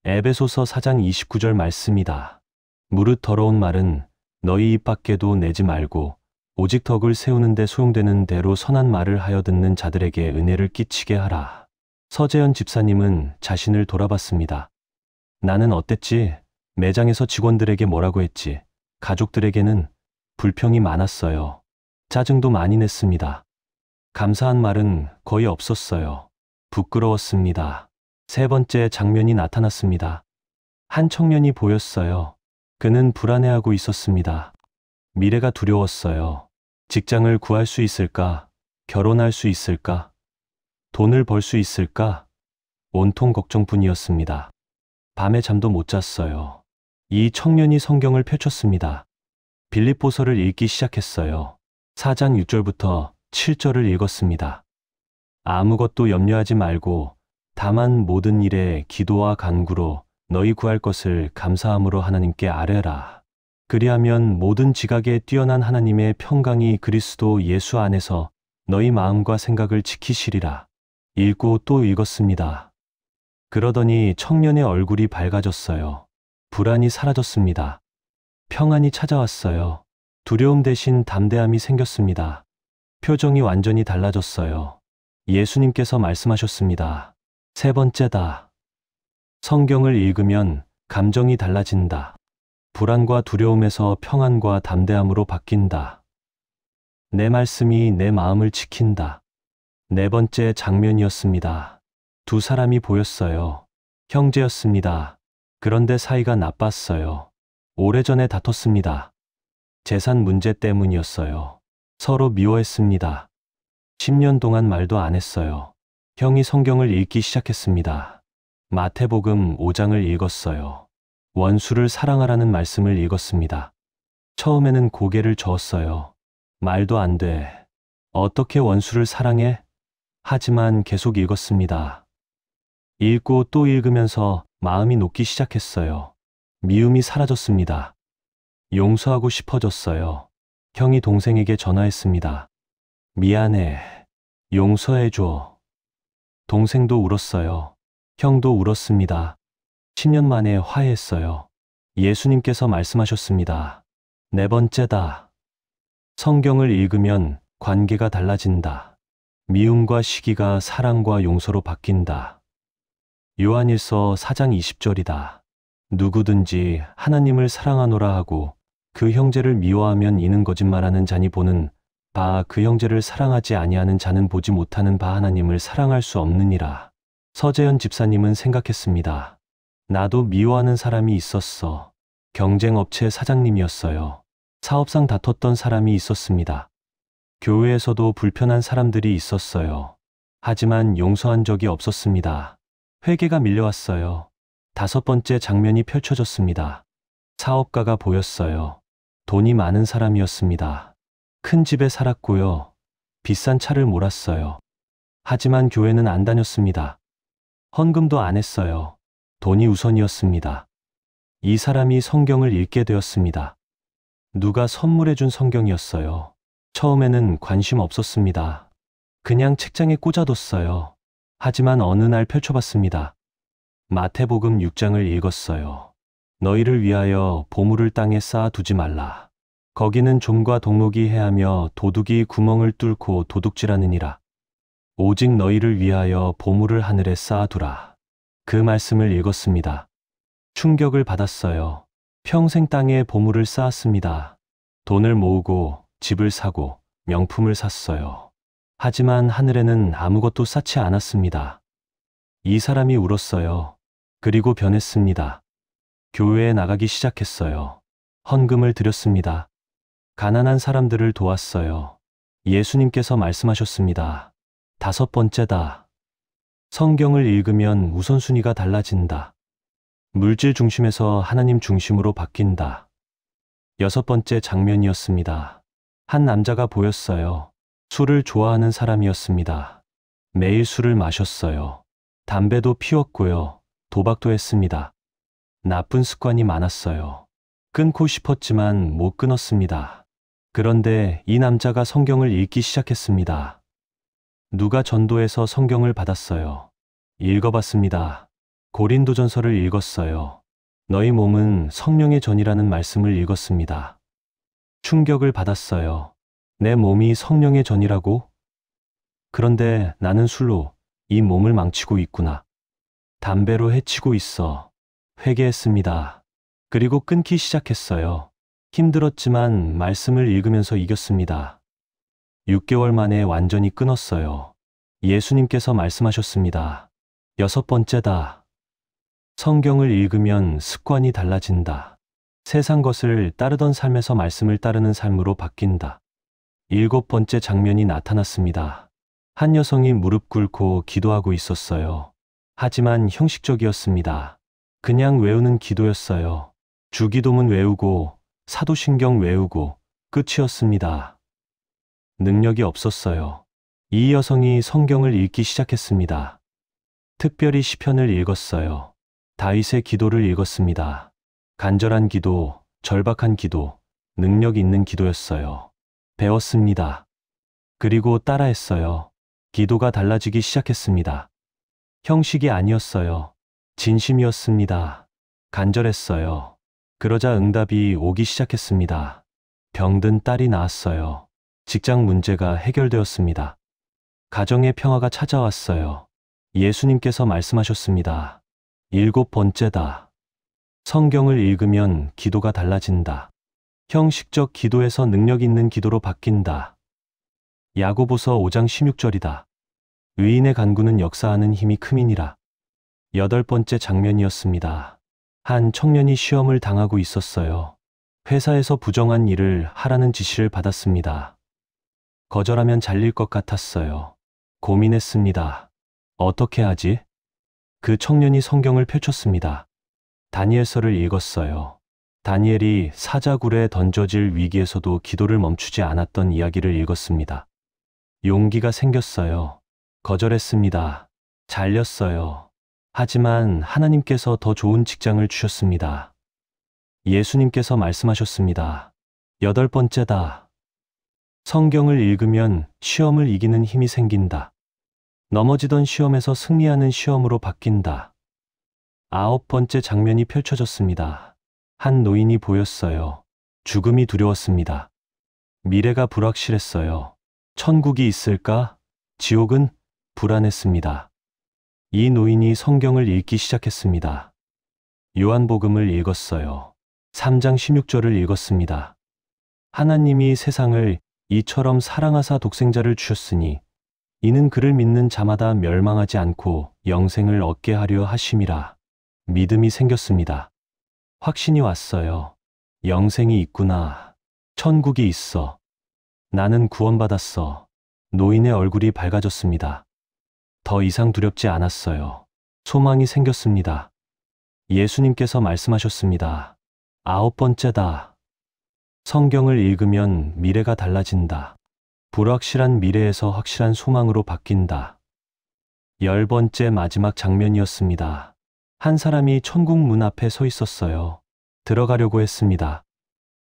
에베소서 4장 29절 말씀이다. 무릇 더러운 말은 너희 입 밖에도 내지 말고 오직 덕을 세우는 데 소용되는 대로 선한 말을 하여 듣는 자들에게 은혜를 끼치게 하라. 서재현 집사님은 자신을 돌아봤습니다. 나는 어땠지? 매장에서 직원들에게 뭐라고 했지? 가족들에게는 불평이 많았어요. 짜증도 많이 냈습니다. 감사한 말은 거의 없었어요. 부끄러웠습니다. 세 번째 장면이 나타났습니다. 한 청년이 보였어요. 그는 불안해하고 있었습니다. 미래가 두려웠어요. 직장을 구할 수 있을까? 결혼할 수 있을까? 돈을 벌 수 있을까? 온통 걱정뿐이었습니다. 밤에 잠도 못 잤어요. 이 청년이 성경을 펼쳤습니다. 빌립보서를 읽기 시작했어요. 4장 6절부터 7절을 읽었습니다. 아무것도 염려하지 말고 다만 모든 일에 기도와 간구로 너희 구할 것을 감사함으로 하나님께 아뢰라. 그리하면 모든 지각에 뛰어난 하나님의 평강이 그리스도 예수 안에서 너희 마음과 생각을 지키시리라. 읽고 또 읽었습니다. 그러더니 청년의 얼굴이 밝아졌어요. 불안이 사라졌습니다. 평안이 찾아왔어요. 두려움 대신 담대함이 생겼습니다. 표정이 완전히 달라졌어요. 예수님께서 말씀하셨습니다. 세 번째다. 성경을 읽으면 감정이 달라진다. 불안과 두려움에서 평안과 담대함으로 바뀐다. 내 말씀이 내 마음을 지킨다. 네 번째 장면이었습니다. 두 사람이 보였어요. 형제였습니다. 그런데 사이가 나빴어요. 오래전에 다퉜습니다. 재산 문제 때문이었어요. 서로 미워했습니다. 10년 동안 말도 안 했어요. 형이 성경을 읽기 시작했습니다. 마태복음 5장을 읽었어요. 원수를 사랑하라는 말씀을 읽었습니다. 처음에는 고개를 저었어요. 말도 안 돼. 어떻게 원수를 사랑해? 하지만 계속 읽었습니다. 읽고 또 읽으면서 마음이 녹기 시작했어요. 미움이 사라졌습니다. 용서하고 싶어졌어요. 형이 동생에게 전화했습니다. 미안해. 용서해줘. 동생도 울었어요. 형도 울었습니다. 10년 만에 화해했어요. 예수님께서 말씀하셨습니다. 네 번째다. 성경을 읽으면 관계가 달라진다. 미움과 시기가 사랑과 용서로 바뀐다. 요한일서 4장 20절이다. 누구든지 하나님을 사랑하노라 하고 그 형제를 미워하면 이는 거짓말하는 자니 보는 바 그 형제를 사랑하지 아니하는 자는 보지 못하는 바 하나님을 사랑할 수 없느니라. 서재현 집사님은 생각했습니다. 나도 미워하는 사람이 있었어. 경쟁업체 사장님이었어요. 사업상 다퉜던 사람이 있었습니다. 교회에서도 불편한 사람들이 있었어요. 하지만 용서한 적이 없었습니다. 회개가 밀려왔어요. 5번째 장면이 펼쳐졌습니다. 사업가가 보였어요. 돈이 많은 사람이었습니다. 큰 집에 살았고요. 비싼 차를 몰았어요. 하지만 교회는 안 다녔습니다. 헌금도 안 했어요. 돈이 우선이었습니다. 이 사람이 성경을 읽게 되었습니다. 누가 선물해준 성경이었어요. 처음에는 관심 없었습니다. 그냥 책장에 꽂아뒀어요. 하지만 어느 날 펼쳐봤습니다. 마태복음 6장을 읽었어요. 너희를 위하여 보물을 땅에 쌓아두지 말라. 거기는 좀과 동록이 해하며 도둑이 구멍을 뚫고 도둑질하느니라. 오직 너희를 위하여 보물을 하늘에 쌓아두라. 그 말씀을 읽었습니다. 충격을 받았어요. 평생 땅에 보물을 쌓았습니다. 돈을 모으고 집을 사고 명품을 샀어요. 하지만 하늘에는 아무것도 쌓지 않았습니다. 이 사람이 울었어요. 그리고 변했습니다. 교회에 나가기 시작했어요. 헌금을 드렸습니다. 가난한 사람들을 도왔어요. 예수님께서 말씀하셨습니다. 5번째다. 성경을 읽으면 우선순위가 달라진다. 물질 중심에서 하나님 중심으로 바뀐다. 6번째 장면이었습니다. 한 남자가 보였어요. 술을 좋아하는 사람이었습니다. 매일 술을 마셨어요. 담배도 피웠고요. 도박도 했습니다. 나쁜 습관이 많았어요. 끊고 싶었지만 못 끊었습니다. 그런데 이 남자가 성경을 읽기 시작했습니다. 누가 전도해서 성경을 받았어요. 읽어봤습니다. 고린도전서를 읽었어요. 너희 몸은 성령의 전이라는 말씀을 읽었습니다. 충격을 받았어요. 내 몸이 성령의 전이라고? 그런데 나는 술로 이 몸을 망치고 있구나. 담배로 해치고 있어. 회개했습니다. 그리고 끊기 시작했어요. 힘들었지만 말씀을 읽으면서 이겼습니다. 6개월 만에 완전히 끊었어요. 예수님께서 말씀하셨습니다. 6번째다. 성경을 읽으면 습관이 달라진다. 세상 것을 따르던 삶에서 말씀을 따르는 삶으로 바뀐다. 7번째 장면이 나타났습니다. 한 여성이 무릎 꿇고 기도하고 있었어요. 하지만 형식적이었습니다. 그냥 외우는 기도였어요. 주기도문 외우고 사도신경 외우고 끝이었습니다. 능력이 없었어요. 이 여성이 성경을 읽기 시작했습니다. 특별히 시편을 읽었어요. 다윗의 기도를 읽었습니다. 간절한 기도, 절박한 기도, 능력 있는 기도였어요. 배웠습니다. 그리고 따라했어요. 기도가 달라지기 시작했습니다. 형식이 아니었어요. 진심이었습니다. 간절했어요. 그러자 응답이 오기 시작했습니다. 병든 딸이 나았어요. 직장 문제가 해결되었습니다. 가정의 평화가 찾아왔어요. 예수님께서 말씀하셨습니다. 7번째다. 성경을 읽으면 기도가 달라진다. 형식적 기도에서 능력 있는 기도로 바뀐다. 야고보서 5장 16절이다. 의인의 간구는 역사하는 힘이 큼이니라. 8번째 장면이었습니다. 한 청년이 시험을 당하고 있었어요. 회사에서 부정한 일을 하라는 지시를 받았습니다. 거절하면 잘릴 것 같았어요. 고민했습니다. 어떻게 하지? 그 청년이 성경을 펼쳤습니다. 다니엘서를 읽었어요. 다니엘이 사자굴에 던져질 위기에서도 기도를 멈추지 않았던 이야기를 읽었습니다. 용기가 생겼어요. 거절했습니다. 잘렸어요. 하지만 하나님께서 더 좋은 직장을 주셨습니다. 예수님께서 말씀하셨습니다. 8번째다. 성경을 읽으면 시험을 이기는 힘이 생긴다. 넘어지던 시험에서 승리하는 시험으로 바뀐다. 9번째 장면이 펼쳐졌습니다. 한 노인이 보였어요. 죽음이 두려웠습니다. 미래가 불확실했어요. 천국이 있을까? 지옥은? 불안했습니다. 이 노인이 성경을 읽기 시작했습니다. 요한복음을 읽었어요. 3장 16절을 읽었습니다. 하나님이 세상을 이처럼 사랑하사 독생자를 주셨으니 이는 그를 믿는 자마다 멸망하지 않고 영생을 얻게 하려 하심이라. 믿음이 생겼습니다. 확신이 왔어요. 영생이 있구나. 천국이 있어. 나는 구원받았어. 노인의 얼굴이 밝아졌습니다. 더 이상 두렵지 않았어요. 소망이 생겼습니다. 예수님께서 말씀하셨습니다. 9번째다. 성경을 읽으면 미래가 달라진다. 불확실한 미래에서 확실한 소망으로 바뀐다. 10번째 마지막 장면이었습니다. 한 사람이 천국 문 앞에 서 있었어요. 들어가려고 했습니다.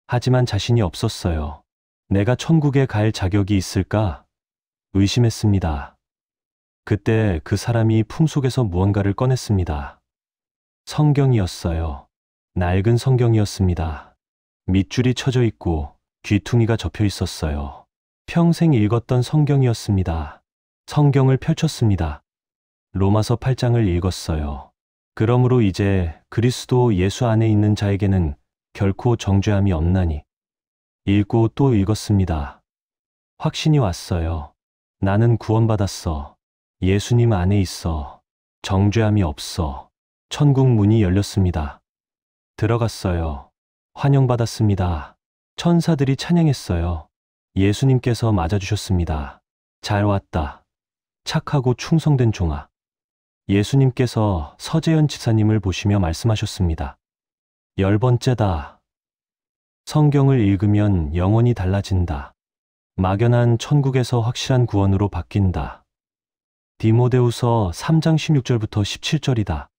하지만 자신이 없었어요. 내가 천국에 갈 자격이 있을까? 의심했습니다. 그때 그 사람이 품속에서 무언가를 꺼냈습니다. 성경이었어요. 낡은 성경이었습니다. 밑줄이 쳐져 있고 귀퉁이가 접혀 있었어요. 평생 읽었던 성경이었습니다. 성경을 펼쳤습니다. 로마서 8장을 읽었어요. 그러므로 이제 그리스도 예수 안에 있는 자에게는 결코 정죄함이 없나니. 읽고 또 읽었습니다. 확신이 왔어요. 나는 구원받았어. 예수님 안에 있어. 정죄함이 없어. 천국 문이 열렸습니다. 들어갔어요. 환영받았습니다. 천사들이 찬양했어요. 예수님께서 맞아주셨습니다. 잘 왔다. 착하고 충성된 종아. 예수님께서 서재현 집사님을 보시며 말씀하셨습니다. 10번째다. 성경을 읽으면 영혼이 달라진다. 막연한 천국에서 확실한 구원으로 바뀐다. 디모데후서 3장 16절부터 17절이다.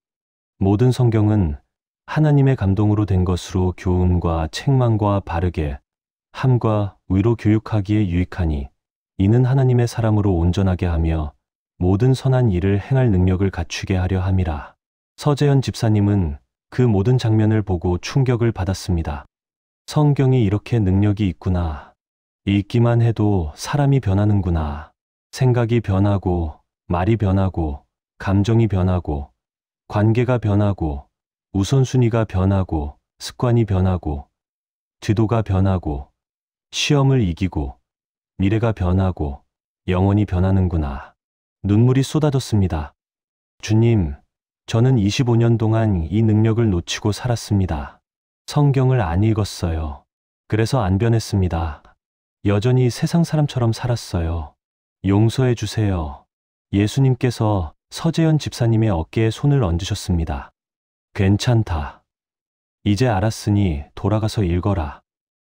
모든 성경은 하나님의 감동으로 된 것으로 교훈과 책망과 바르게 함과 의로 교육하기에 유익하니 이는 하나님의 사람으로 온전하게 하며 모든 선한 일을 행할 능력을 갖추게 하려 함이라. 서재현 집사님은 그 모든 장면을 보고 충격을 받았습니다. 성경이 이렇게 능력이 있구나. 읽기만 해도 사람이 변하는구나. 생각이 변하고 말이 변하고 감정이 변하고 관계가 변하고 우선순위가 변하고 습관이 변하고 지도가 변하고 시험을 이기고 미래가 변하고 영혼이 변하는구나. 눈물이 쏟아졌습니다. 주님, 저는 25년 동안 이 능력을 놓치고 살았습니다. 성경을 안 읽었어요. 그래서 안 변했습니다. 여전히 세상 사람처럼 살았어요. 용서해 주세요. 예수님께서 서재현 집사님의 어깨에 손을 얹으셨습니다. 괜찮다. 이제 알았으니 돌아가서 읽어라.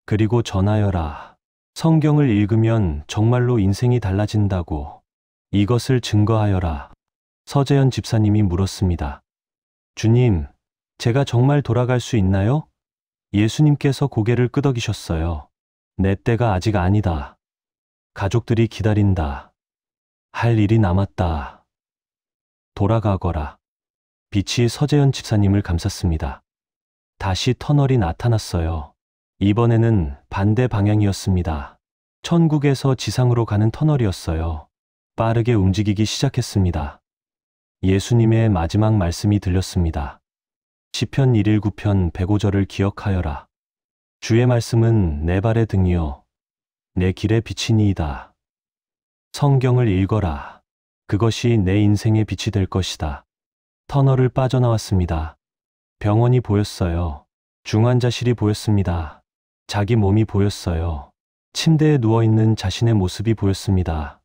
그리고 전하여라. 성경을 읽으면 정말로 인생이 달라진다고. 이것을 증거하여라. 서재현 집사님이 물었습니다. 주님, 제가 정말 돌아갈 수 있나요? 예수님께서 고개를 끄덕이셨어요. 내 때가 아직 아니다. 가족들이 기다린다. 할 일이 남았다. 돌아가거라. 빛이 서재현 집사님을 감쌌습니다. 다시 터널이 나타났어요. 이번에는 반대 방향이었습니다. 천국에서 지상으로 가는 터널이었어요. 빠르게 움직이기 시작했습니다. 예수님의 마지막 말씀이 들렸습니다. 시편 119편 105절을 기억하여라. 주의 말씀은 내 발의 등이요 내 길의 빛이니이다. 성경을 읽어라. 그것이 내 인생의 빛이 될 것이다. 터널을 빠져나왔습니다. 병원이 보였어요. 중환자실이 보였습니다. 자기 몸이 보였어요. 침대에 누워있는 자신의 모습이 보였습니다.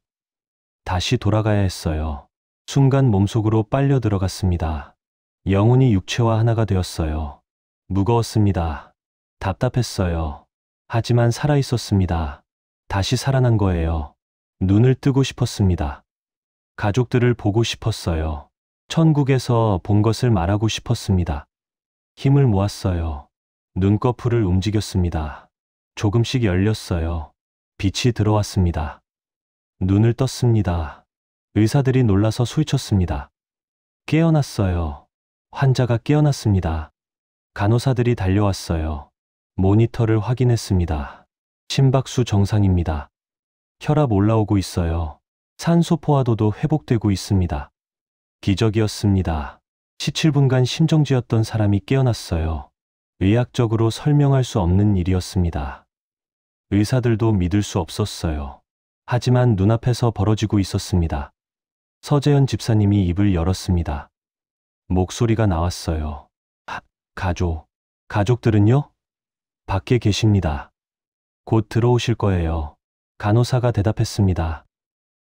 다시 돌아가야 했어요. 순간 몸속으로 빨려 들어갔습니다. 영혼이 육체와 하나가 되었어요. 무거웠습니다. 답답했어요. 하지만 살아있었습니다. 다시 살아난 거예요. 눈을 뜨고 싶었습니다. 가족들을 보고 싶었어요. 천국에서 본 것을 말하고 싶었습니다. 힘을 모았어요. 눈꺼풀을 움직였습니다. 조금씩 열렸어요. 빛이 들어왔습니다. 눈을 떴습니다. 의사들이 놀라서 소리쳤습니다. 깨어났어요. 환자가 깨어났습니다. 간호사들이 달려왔어요. 모니터를 확인했습니다. 심박수 정상입니다. 혈압 올라오고 있어요. 산소 포화도도 회복되고 있습니다. 기적이었습니다. 17분간 심정지였던 사람이 깨어났어요. 의학적으로 설명할 수 없는 일이었습니다. 의사들도 믿을 수 없었어요. 하지만 눈앞에서 벌어지고 있었습니다. 서재현 집사님이 입을 열었습니다. 목소리가 나왔어요. 가족들은요? 밖에 계십니다. 곧 들어오실 거예요. 간호사가 대답했습니다.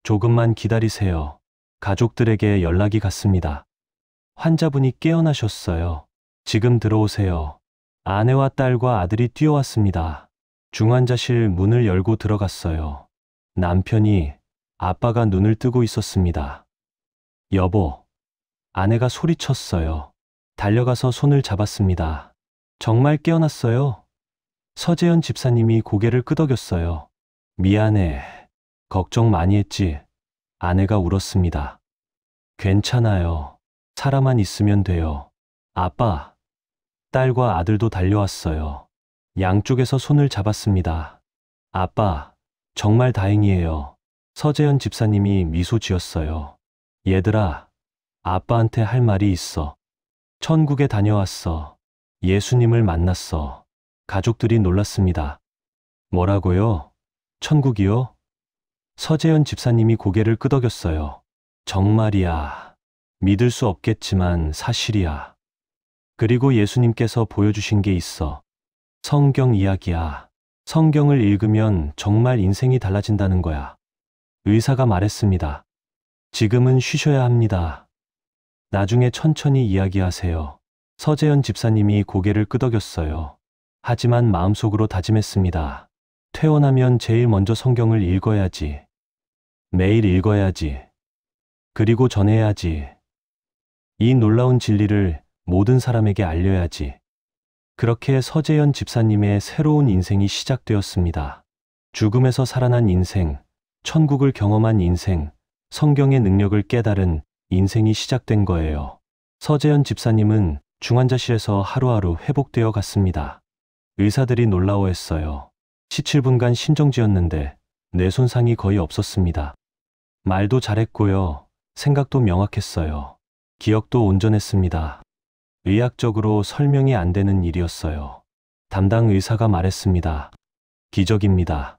조금만 기다리세요. 가족들에게 연락이 갔습니다. 환자분이 깨어나셨어요. 지금 들어오세요. 아내와 딸과 아들이 뛰어왔습니다. 중환자실 문을 열고 들어갔어요. 남편이 아빠가 눈을 뜨고 있었습니다. 여보, 아내가 소리쳤어요. 달려가서 손을 잡았습니다. 정말 깨어났어요. 서재현 집사님이 고개를 끄덕였어요. 미안해. 걱정 많이 했지. 아내가 울었습니다. 괜찮아요. 사람만 있으면 돼요. 아빠, 딸과 아들도 달려왔어요. 양쪽에서 손을 잡았습니다. 아빠, 정말 다행이에요. 서재현 집사님이 미소 지었어요. 얘들아, 아빠한테 할 말이 있어. 천국에 다녀왔어. 예수님을 만났어. 가족들이 놀랐습니다. 뭐라고요? 천국이요? 서재현 집사님이 고개를 끄덕였어요. 정말이야. 믿을 수 없겠지만 사실이야. 그리고 예수님께서 보여주신 게 있어. 성경 이야기야. 성경을 읽으면 정말 인생이 달라진다는 거야. 의사가 말했습니다. 지금은 쉬셔야 합니다. 나중에 천천히 이야기하세요. 서재현 집사님이 고개를 끄덕였어요. 하지만 마음속으로 다짐했습니다. 퇴원하면 제일 먼저 성경을 읽어야지. 매일 읽어야지. 그리고 전해야지. 이 놀라운 진리를 모든 사람에게 알려야지. 그렇게 서재현 집사님의 새로운 인생이 시작되었습니다. 죽음에서 살아난 인생, 천국을 경험한 인생, 성경의 능력을 깨달은 인생이 시작된 거예요. 서재현 집사님은 중환자실에서 하루하루 회복되어 갔습니다. 의사들이 놀라워했어요. 17분간 신정지였는데 뇌 손상이 거의 없었습니다. 말도 잘했고요. 생각도 명확했어요. 기억도 온전했습니다. 의학적으로 설명이 안 되는 일이었어요. 담당 의사가 말했습니다. 기적입니다.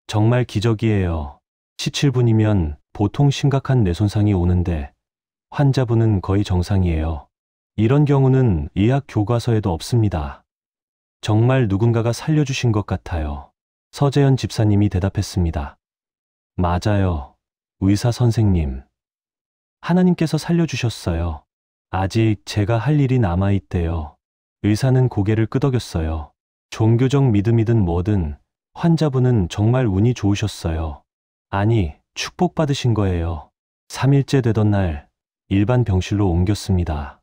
정말 기적이에요. 17분이면 보통 심각한 뇌손상이 오는데 환자분은 거의 정상이에요. 이런 경우는 의학 교과서에도 없습니다. 정말 누군가가 살려주신 것 같아요. 서재현 집사님이 대답했습니다. 맞아요. 의사 선생님. 하나님께서 살려주셨어요. 아직 제가 할 일이 남아있대요. 의사는 고개를 끄덕였어요. 종교적 믿음이든 뭐든 환자분은 정말 운이 좋으셨어요. 아니, 축복받으신 거예요. 3일째 되던 날 일반 병실로 옮겼습니다.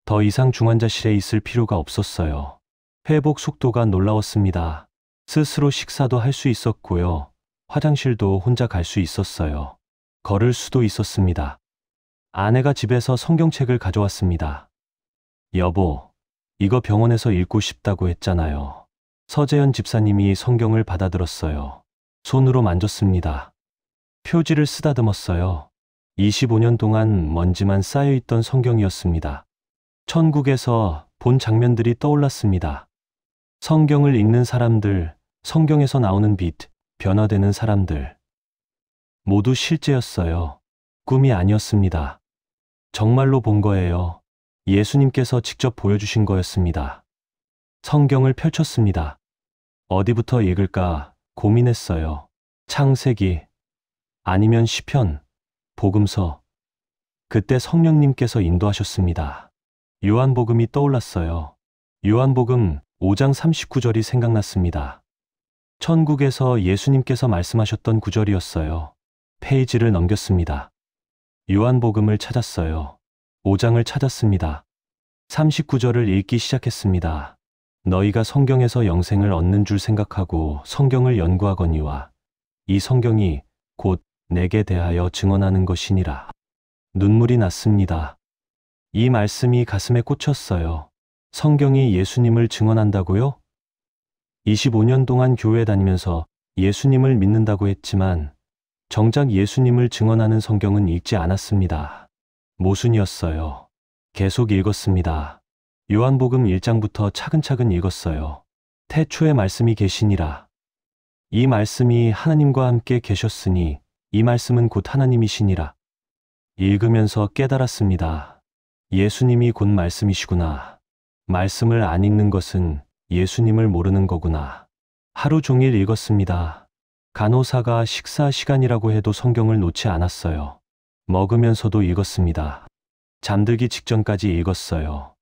더 이상 중환자실에 있을 필요가 없었어요. 회복 속도가 놀라웠습니다. 스스로 식사도 할 수 있었고요. 화장실도 혼자 갈 수 있었어요. 걸을 수도 있었습니다. 아내가 집에서 성경책을 가져왔습니다. 여보, 이거 병원에서 읽고 싶다고 했잖아요. 서재현 집사님이 성경을 받아들었어요. 손으로 만졌습니다. 표지를 쓰다듬었어요. 25년 동안 먼지만 쌓여있던 성경이었습니다. 천국에서 본 장면들이 떠올랐습니다. 성경을 읽는 사람들, 성경에서 나오는 빛, 변화되는 사람들. 모두 실제였어요. 꿈이 아니었습니다. 정말로 본 거예요. 예수님께서 직접 보여주신 거였습니다. 성경을 펼쳤습니다. 어디부터 읽을까 고민했어요. 창세기, 아니면 시편, 복음서. 그때 성령님께서 인도하셨습니다. 요한복음이 떠올랐어요. 요한복음 5장 39절이 생각났습니다. 천국에서 예수님께서 말씀하셨던 구절이었어요. 페이지를 넘겼습니다. 요한복음을 찾았어요. 5장을 찾았습니다. 39절을 읽기 시작했습니다. 너희가 성경에서 영생을 얻는 줄 생각하고 성경을 연구하거니와 이 성경이 곧 내게 대하여 증언하는 것이니라. 눈물이 났습니다. 이 말씀이 가슴에 꽂혔어요. 성경이 예수님을 증언한다고요? 25년 동안 교회 다니면서 예수님을 믿는다고 했지만 정작 예수님을 증언하는 성경은 읽지 않았습니다. 모순이었어요. 계속 읽었습니다. 요한복음 1장부터 차근차근 읽었어요. 태초에 말씀이 계시니라. 이 말씀이 하나님과 함께 계셨으니 이 말씀은 곧 하나님이시니라. 읽으면서 깨달았습니다. 예수님이 곧 말씀이시구나. 말씀을 안 읽는 것은 예수님을 모르는 거구나. 하루 종일 읽었습니다. 간호사가 식사 시간이라고 해도 성경을 놓지 않았어요. 먹으면서도 읽었습니다. 잠들기 직전까지 읽었어요.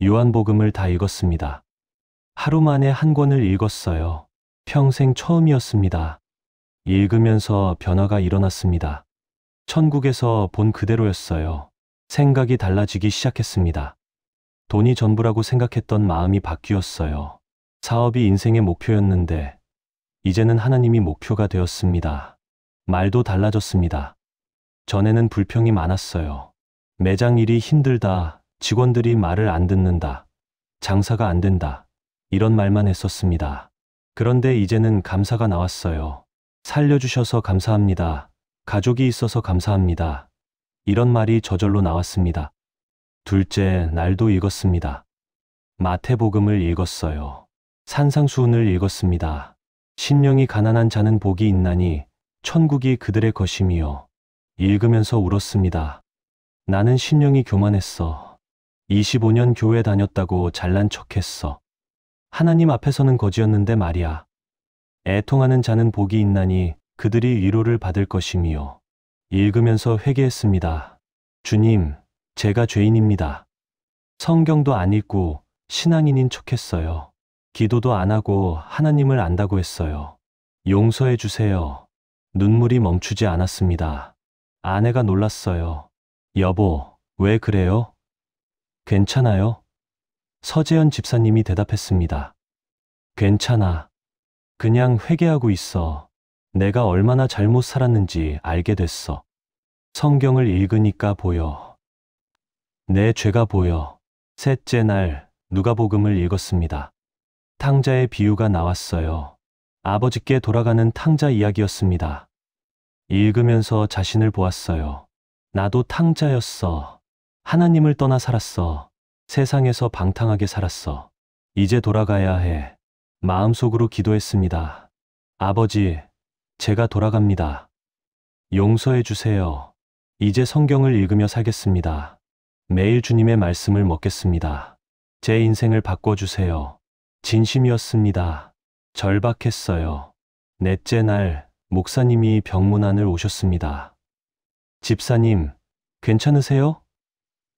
요한복음을 다 읽었습니다. 하루 만에 한 권을 읽었어요. 평생 처음이었습니다. 읽으면서 변화가 일어났습니다. 천국에서 본 그대로였어요. 생각이 달라지기 시작했습니다. 돈이 전부라고 생각했던 마음이 바뀌었어요. 사업이 인생의 목표였는데 이제는 하나님이 목표가 되었습니다. 말도 달라졌습니다. 전에는 불평이 많았어요. 매장 일이 힘들다, 직원들이 말을 안 듣는다, 장사가 안 된다, 이런 말만 했었습니다. 그런데 이제는 감사가 나왔어요. 살려주셔서 감사합니다. 가족이 있어서 감사합니다. 이런 말이 저절로 나왔습니다. 둘째 날도 읽었습니다. 마태복음을 읽었어요. 산상수훈을 읽었습니다. 심령이 가난한 자는 복이 있나니 천국이 그들의 것임이요. 읽으면서 울었습니다. 나는 심령이 교만했어. 25년 교회 다녔다고 잘난 척했어. 하나님 앞에서는 거지였는데 말이야. 애통하는 자는 복이 있나니 그들이 위로를 받을 것임이요. 읽으면서 회개했습니다. 주님, 제가 죄인입니다. 성경도 안 읽고 신앙인인 척했어요. 기도도 안 하고 하나님을 안다고 했어요. 용서해 주세요. 눈물이 멈추지 않았습니다. 아내가 놀랐어요. 여보, 왜 그래요? 괜찮아요? 서재현 집사님이 대답했습니다. 괜찮아. 그냥 회개하고 있어. 내가 얼마나 잘못 살았는지 알게 됐어. 성경을 읽으니까 보여. 내 죄가 보여. 셋째 날 누가복음을 읽었습니다. 탕자의 비유가 나왔어요. 아버지께 돌아가는 탕자 이야기였습니다. 읽으면서 자신을 보았어요. 나도 탕자였어. 하나님을 떠나 살았어. 세상에서 방탕하게 살았어. 이제 돌아가야 해. 마음속으로 기도했습니다. 아버지, 제가 돌아갑니다. 용서해 주세요. 이제 성경을 읽으며 살겠습니다. 매일 주님의 말씀을 먹겠습니다. 제 인생을 바꿔주세요. 진심이었습니다. 절박했어요. 넷째 날 목사님이 병문안을 오셨습니다. 집사님, 괜찮으세요?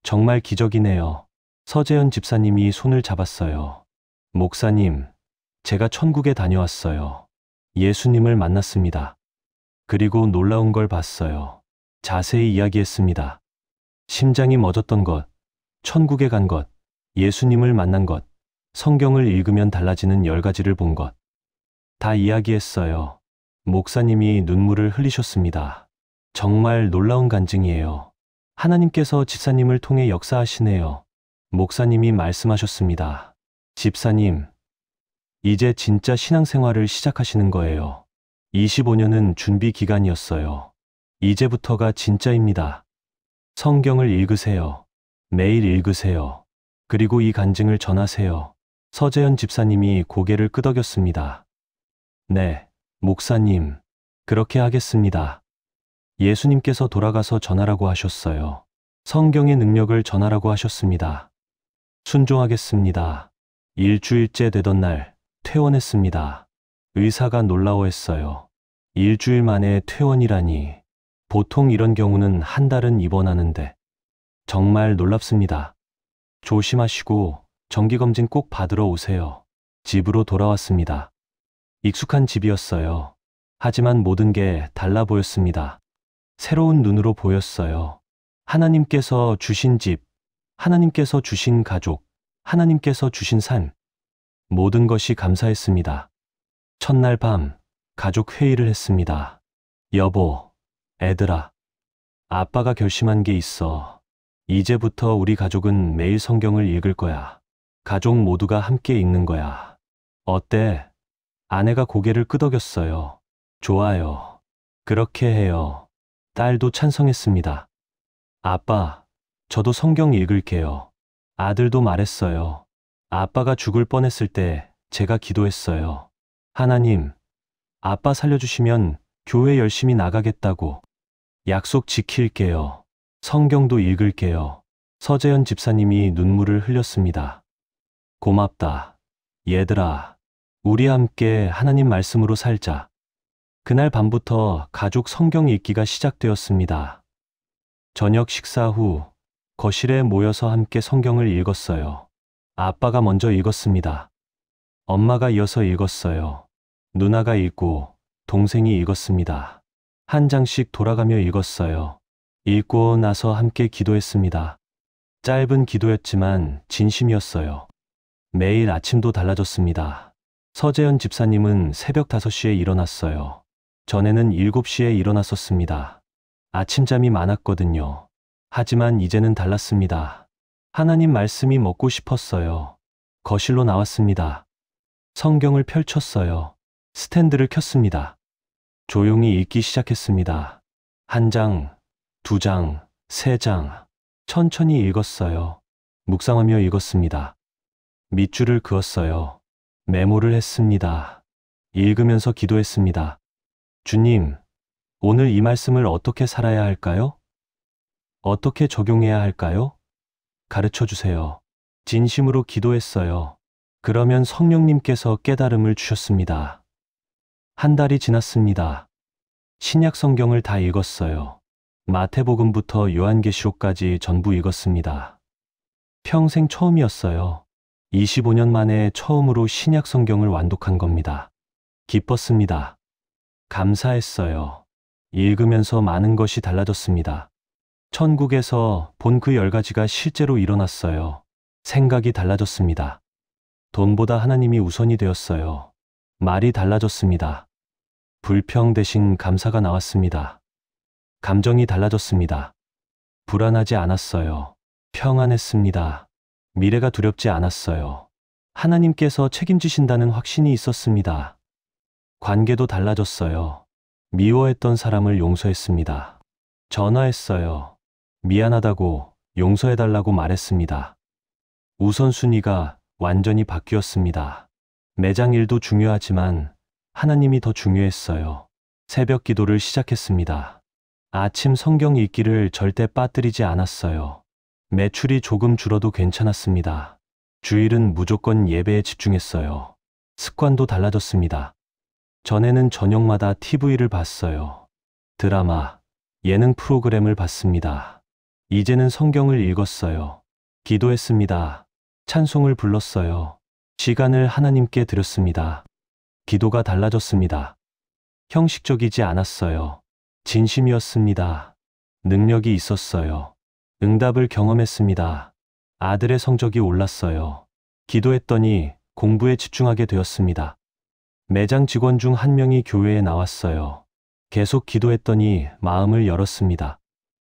정말 기적이네요. 서재현 집사님이 손을 잡았어요. 목사님, 제가 천국에 다녀왔어요. 예수님을 만났습니다. 그리고 놀라운 걸 봤어요. 자세히 이야기했습니다. 심장이 멎었던 것, 천국에 간 것, 예수님을 만난 것, 성경을 읽으면 달라지는 10가지를 본 것. 다 이야기했어요. 목사님이 눈물을 흘리셨습니다. 정말 놀라운 간증이에요. 하나님께서 집사님을 통해 역사하시네요. 목사님이 말씀하셨습니다. 집사님, 이제 진짜 신앙생활을 시작하시는 거예요. 25년은 준비 기간이었어요. 이제부터가 진짜입니다. 성경을 읽으세요. 매일 읽으세요. 그리고 이 간증을 전하세요. 서재현 집사님이 고개를 끄덕였습니다. 네, 목사님, 그렇게 하겠습니다. 예수님께서 돌아가서 전하라고 하셨어요. 성경의 능력을 전하라고 하셨습니다. 순종하겠습니다. 일주일째 되던 날 퇴원했습니다. 의사가 놀라워했어요. 일주일 만에 퇴원이라니. 보통 이런 경우는 한 달은 입원하는데. 정말 놀랍습니다. 조심하시고 정기검진 꼭 받으러 오세요. 집으로 돌아왔습니다. 익숙한 집이었어요. 하지만 모든 게 달라 보였습니다. 새로운 눈으로 보였어요. 하나님께서 주신 집, 하나님께서 주신 가족, 하나님께서 주신 삶. 모든 것이 감사했습니다. 첫날 밤, 가족 회의를 했습니다. 여보, 애들아, 아빠가 결심한 게 있어. 이제부터 우리 가족은 매일 성경을 읽을 거야. 가족 모두가 함께 읽는 거야. 어때? 아내가 고개를 끄덕였어요. 좋아요. 그렇게 해요. 딸도 찬성했습니다. 아빠, 저도 성경 읽을게요. 아들도 말했어요. 아빠가 죽을 뻔했을 때 제가 기도했어요. 하나님, 아빠 살려주시면 교회 열심히 나가겠다고. 약속 지킬게요. 성경도 읽을게요. 서재현 집사님이 눈물을 흘렸습니다. 고맙다. 얘들아, 우리 함께 하나님 말씀으로 살자. 그날 밤부터 가족 성경 읽기가 시작되었습니다. 저녁 식사 후 거실에 모여서 함께 성경을 읽었어요. 아빠가 먼저 읽었습니다. 엄마가 이어서 읽었어요. 누나가 읽고 동생이 읽었습니다. 한 장씩 돌아가며 읽었어요. 읽고 나서 함께 기도했습니다. 짧은 기도였지만 진심이었어요. 매일 아침도 달라졌습니다. 서재현 집사님은 새벽 5시에 일어났어요. 전에는 7시에 일어났었습니다. 아침잠이 많았거든요. 하지만 이제는 달랐습니다. 하나님 말씀이 먹고 싶었어요. 거실로 나왔습니다. 성경을 펼쳤어요. 스탠드를 켰습니다. 조용히 읽기 시작했습니다. 1장, 2장, 3장. 천천히 읽었어요. 묵상하며 읽었습니다. 밑줄을 그었어요. 메모를 했습니다. 읽으면서 기도했습니다. 주님, 오늘 이 말씀을 어떻게 살아야 할까요? 어떻게 적용해야 할까요? 가르쳐 주세요. 진심으로 기도했어요. 그러면 성령님께서 깨달음을 주셨습니다. 한 달이 지났습니다. 신약 성경을 다 읽었어요. 마태복음부터 요한계시록까지 전부 읽었습니다. 평생 처음이었어요. 25년 만에 처음으로 신약 성경을 완독한 겁니다. 기뻤습니다. 감사했어요. 읽으면서 많은 것이 달라졌습니다. 천국에서 본 그 10가지가 실제로 일어났어요. 생각이 달라졌습니다. 돈보다 하나님이 우선이 되었어요. 말이 달라졌습니다. 불평 대신 감사가 나왔습니다. 감정이 달라졌습니다. 불안하지 않았어요. 평안했습니다. 미래가 두렵지 않았어요. 하나님께서 책임지신다는 확신이 있었습니다. 관계도 달라졌어요. 미워했던 사람을 용서했습니다. 전화했어요. 미안하다고 용서해달라고 말했습니다. 우선순위가 완전히 바뀌었습니다. 매장 일도 중요하지만 하나님이 더 중요했어요. 새벽 기도를 시작했습니다. 아침 성경 읽기를 절대 빠뜨리지 않았어요. 매출이 조금 줄어도 괜찮았습니다. 주일은 무조건 예배에 집중했어요. 습관도 달라졌습니다. 전에는 저녁마다 TV를 봤어요. 드라마, 예능 프로그램을 봤습니다. 이제는 성경을 읽었어요. 기도했습니다. 찬송을 불렀어요. 시간을 하나님께 드렸습니다. 기도가 달라졌습니다. 형식적이지 않았어요. 진심이었습니다. 능력이 있었어요. 응답을 경험했습니다. 아들의 성적이 올랐어요. 기도했더니 공부에 집중하게 되었습니다. 매장 직원 중 한 명이 교회에 나왔어요. 계속 기도했더니 마음을 열었습니다.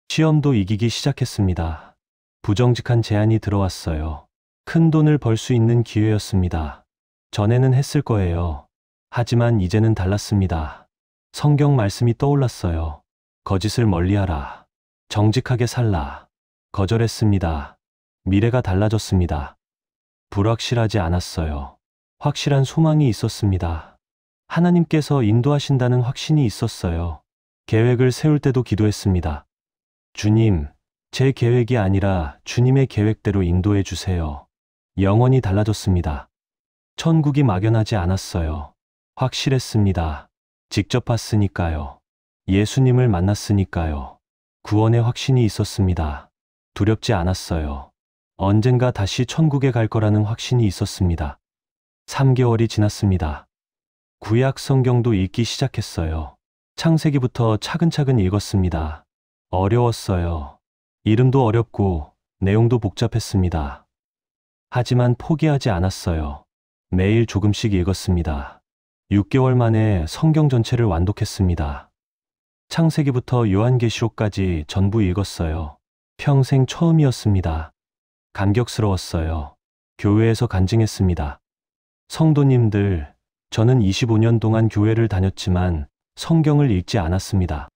시험도 이기기 시작했습니다. 부정직한 제안이 들어왔어요. 큰 돈을 벌 수 있는 기회였습니다. 전에는 했을 거예요. 하지만 이제는 달랐습니다. 성경 말씀이 떠올랐어요. 거짓을 멀리하라. 정직하게 살라. 거절했습니다. 미래가 달라졌습니다. 불확실하지 않았어요. 확실한 소망이 있었습니다. 하나님께서 인도하신다는 확신이 있었어요. 계획을 세울 때도 기도했습니다. 주님, 제 계획이 아니라 주님의 계획대로 인도해 주세요. 영원히 달라졌습니다. 천국이 막연하지 않았어요. 확실했습니다. 직접 봤으니까요. 예수님을 만났으니까요. 구원의 확신이 있었습니다. 두렵지 않았어요. 언젠가 다시 천국에 갈 거라는 확신이 있었습니다. 3개월이 지났습니다. 구약 성경도 읽기 시작했어요. 창세기부터 차근차근 읽었습니다. 어려웠어요. 이름도 어렵고 내용도 복잡했습니다. 하지만 포기하지 않았어요. 매일 조금씩 읽었습니다. 6개월 만에 성경 전체를 완독했습니다. 창세기부터 요한계시록까지 전부 읽었어요. 평생 처음이었습니다. 감격스러웠어요. 교회에서 간증했습니다. 성도님들, 저는 25년 동안 교회를 다녔지만 성경을 읽지 않았습니다.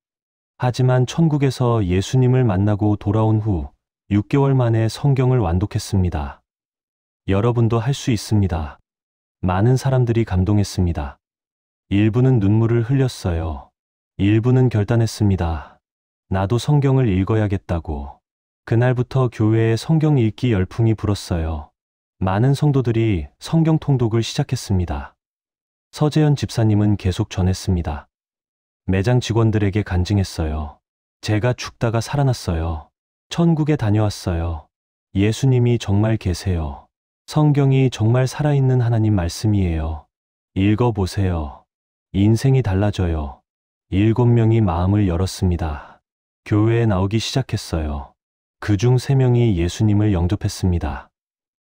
하지만 천국에서 예수님을 만나고 돌아온 후 6개월 만에 성경을 완독했습니다. 여러분도 할 수 있습니다. 많은 사람들이 감동했습니다. 일부는 눈물을 흘렸어요. 일부는 결단했습니다. 나도 성경을 읽어야겠다고. 그날부터 교회에 성경 읽기 열풍이 불었어요. 많은 성도들이 성경 통독을 시작했습니다. 서재현 집사님은 계속 전했습니다. 매장 직원들에게 간증했어요. 제가 죽다가 살아났어요. 천국에 다녀왔어요. 예수님이 정말 계세요. 성경이 정말 살아있는 하나님 말씀이에요. 읽어보세요. 인생이 달라져요. 7명이 마음을 열었습니다. 교회에 나오기 시작했어요. 그중 3명이 예수님을 영접했습니다.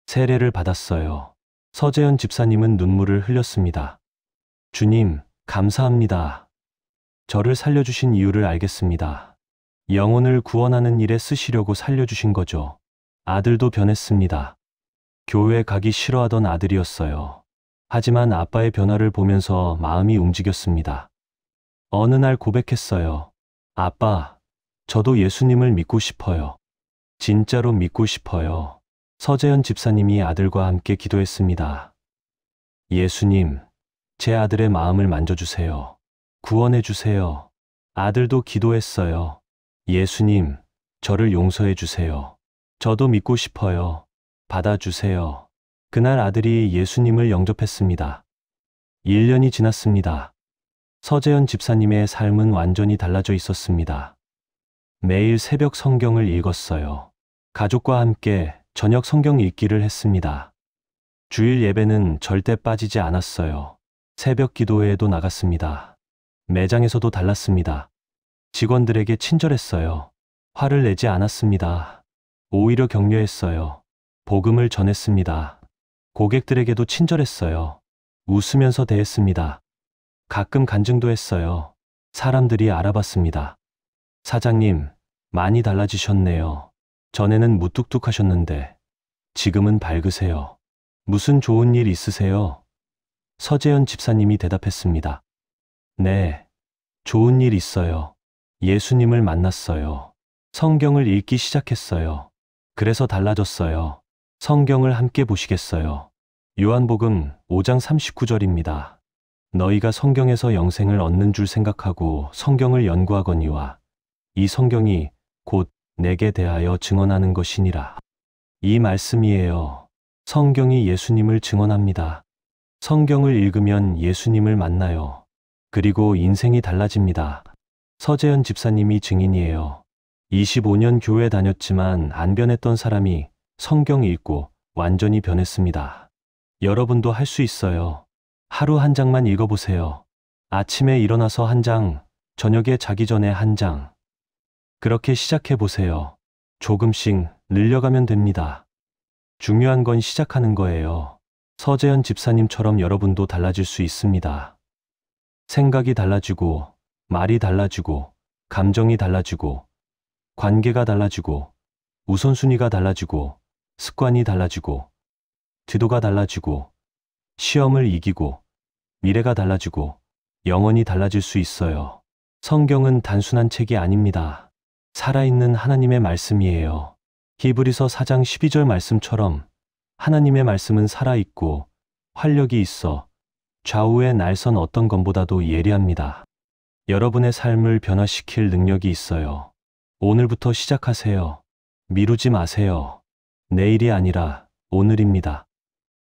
세례를 받았어요. 서재현 집사님은 눈물을 흘렸습니다. 주님, 감사합니다. 저를 살려주신 이유를 알겠습니다. 영혼을 구원하는 일에 쓰시려고 살려주신 거죠. 아들도 변했습니다. 교회 가기 싫어하던 아들이었어요. 하지만 아빠의 변화를 보면서 마음이 움직였습니다. 어느 날 고백했어요. 아빠, 저도 예수님을 믿고 싶어요. 진짜로 믿고 싶어요. 서재현 집사님이 아들과 함께 기도했습니다. 예수님, 제 아들의 마음을 만져주세요. 구원해 주세요. 아들도 기도했어요. 예수님, 저를 용서해 주세요. 저도 믿고 싶어요. 받아주세요. 그날 아들이 예수님을 영접했습니다. 1년이 지났습니다. 서재현 집사님의 삶은 완전히 달라져 있었습니다. 매일 새벽 성경을 읽었어요. 가족과 함께 저녁 성경 읽기를 했습니다. 주일 예배는 절대 빠지지 않았어요. 새벽 기도회에도 나갔습니다. 매장에서도 달랐습니다. 직원들에게 친절했어요. 화를 내지 않았습니다. 오히려 격려했어요. 복음을 전했습니다. 고객들에게도 친절했어요. 웃으면서 대했습니다. 가끔 간증도 했어요. 사람들이 알아봤습니다. 사장님, 많이 달라지셨네요. 전에는 무뚝뚝하셨는데 지금은 밝으세요. 무슨 좋은 일 있으세요? 서재현 집사님이 대답했습니다. 네, 좋은 일 있어요. 예수님을 만났어요. 성경을 읽기 시작했어요. 그래서 달라졌어요. 성경을 함께 보시겠어요? 요한복음 5장 39절입니다. 너희가 성경에서 영생을 얻는 줄 생각하고 성경을 연구하거니와 이 성경이 곧 내게 대하여 증언하는 것이니라. 이 말씀이에요. 성경이 예수님을 증언합니다. 성경을 읽으면 예수님을 만나요. 그리고 인생이 달라집니다. 서재현 집사님이 증인이에요. 25년 교회 다녔지만 안 변했던 사람이 성경 읽고 완전히 변했습니다. 여러분도 할 수 있어요. 하루 한 장만 읽어보세요. 아침에 일어나서 한 장, 저녁에 자기 전에 한 장. 그렇게 시작해 보세요. 조금씩 늘려가면 됩니다. 중요한 건 시작하는 거예요. 서재현 집사님처럼 여러분도 달라질 수 있습니다. 생각이 달라지고, 말이 달라지고, 감정이 달라지고, 관계가 달라지고, 우선순위가 달라지고, 습관이 달라지고, 태도가 달라지고, 시험을 이기고, 미래가 달라지고, 영원히 달라질 수 있어요. 성경은 단순한 책이 아닙니다. 살아있는 하나님의 말씀이에요. 히브리서 4장 12절 말씀처럼 하나님의 말씀은 살아있고 활력이 있어 좌우의 날선 어떤 검보다도 예리합니다. 여러분의 삶을 변화시킬 능력이 있어요. 오늘부터 시작하세요. 미루지 마세요. 내일이 아니라 오늘입니다.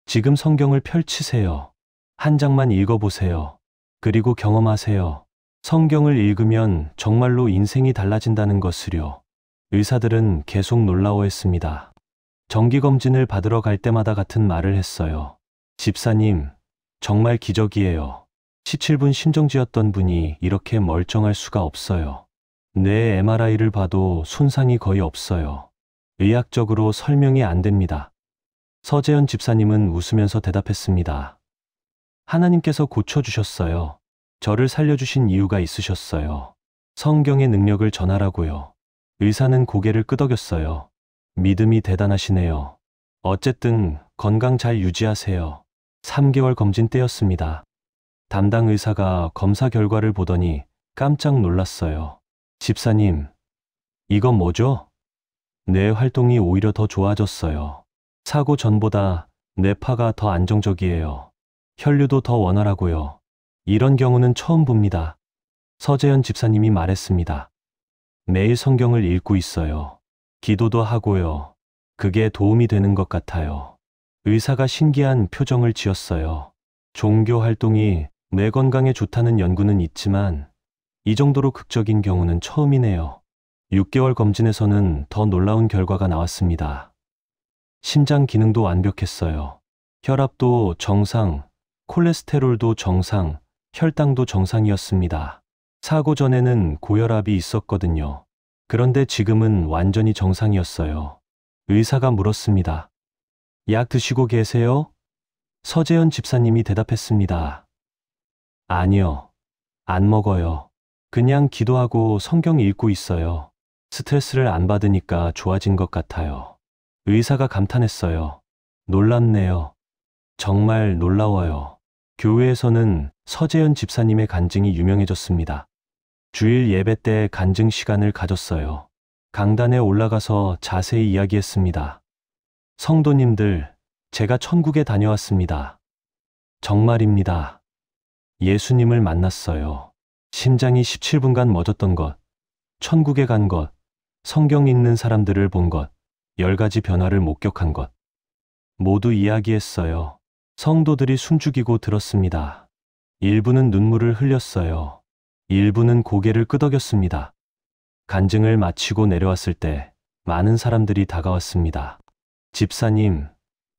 지금 성경을 펼치세요. 한 장만 읽어보세요. 그리고 경험하세요. 성경을 읽으면 정말로 인생이 달라진다는 것을요. 의사들은 계속 놀라워했습니다. 정기검진을 받으러 갈 때마다 같은 말을 했어요. 집사님, 정말 기적이에요. 17분 심정지였던 분이 이렇게 멀쩡할 수가 없어요. 뇌 MRI를 봐도 손상이 거의 없어요. 의학적으로 설명이 안 됩니다. 서재현 집사님은 웃으면서 대답했습니다. 하나님께서 고쳐주셨어요. 저를 살려주신 이유가 있으셨어요. 성경의 능력을 전하라고요. 의사는 고개를 끄덕였어요. 믿음이 대단하시네요. 어쨌든 건강 잘 유지하세요. 3개월 검진 때였습니다. 담당 의사가 검사 결과를 보더니 깜짝 놀랐어요. 집사님, 이건 뭐죠? 뇌 활동이 오히려 더 좋아졌어요. 사고 전보다 뇌파가 더 안정적이에요. 혈류도 더 원활하고요. 이런 경우는 처음 봅니다. 서재현 집사님이 말했습니다. 매일 성경을 읽고 있어요. 기도도 하고요. 그게 도움이 되는 것 같아요. 의사가 신기한 표정을 지었어요. 종교 활동이 뇌 건강에 좋다는 연구는 있지만 이 정도로 극적인 경우는 처음이네요. 6개월 검진에서는 더 놀라운 결과가 나왔습니다. 심장 기능도 완벽했어요. 혈압도 정상, 콜레스테롤도 정상, 혈당도 정상이었습니다. 사고 전에는 고혈압이 있었거든요. 그런데 지금은 완전히 정상이었어요. 의사가 물었습니다. 약 드시고 계세요? 서재현 집사님이 대답했습니다. 아니요. 안 먹어요. 그냥 기도하고 성경 읽고 있어요. 스트레스를 안 받으니까 좋아진 것 같아요. 의사가 감탄했어요. 놀랍네요. 정말 놀라워요. 교회에서는 서재현 집사님의 간증이 유명해졌습니다. 주일 예배 때 간증 시간을 가졌어요. 강단에 올라가서 자세히 이야기했습니다. 성도님들, 제가 천국에 다녀왔습니다. 정말입니다. 예수님을 만났어요. 심장이 17분간 멎었던 것, 천국에 간 것, 성경 읽는 사람들을 본 것, 10가지 변화를 목격한 것. 모두 이야기했어요. 성도들이 숨죽이고 들었습니다. 일부는 눈물을 흘렸어요. 일부는 고개를 끄덕였습니다. 간증을 마치고 내려왔을 때 많은 사람들이 다가왔습니다. 집사님,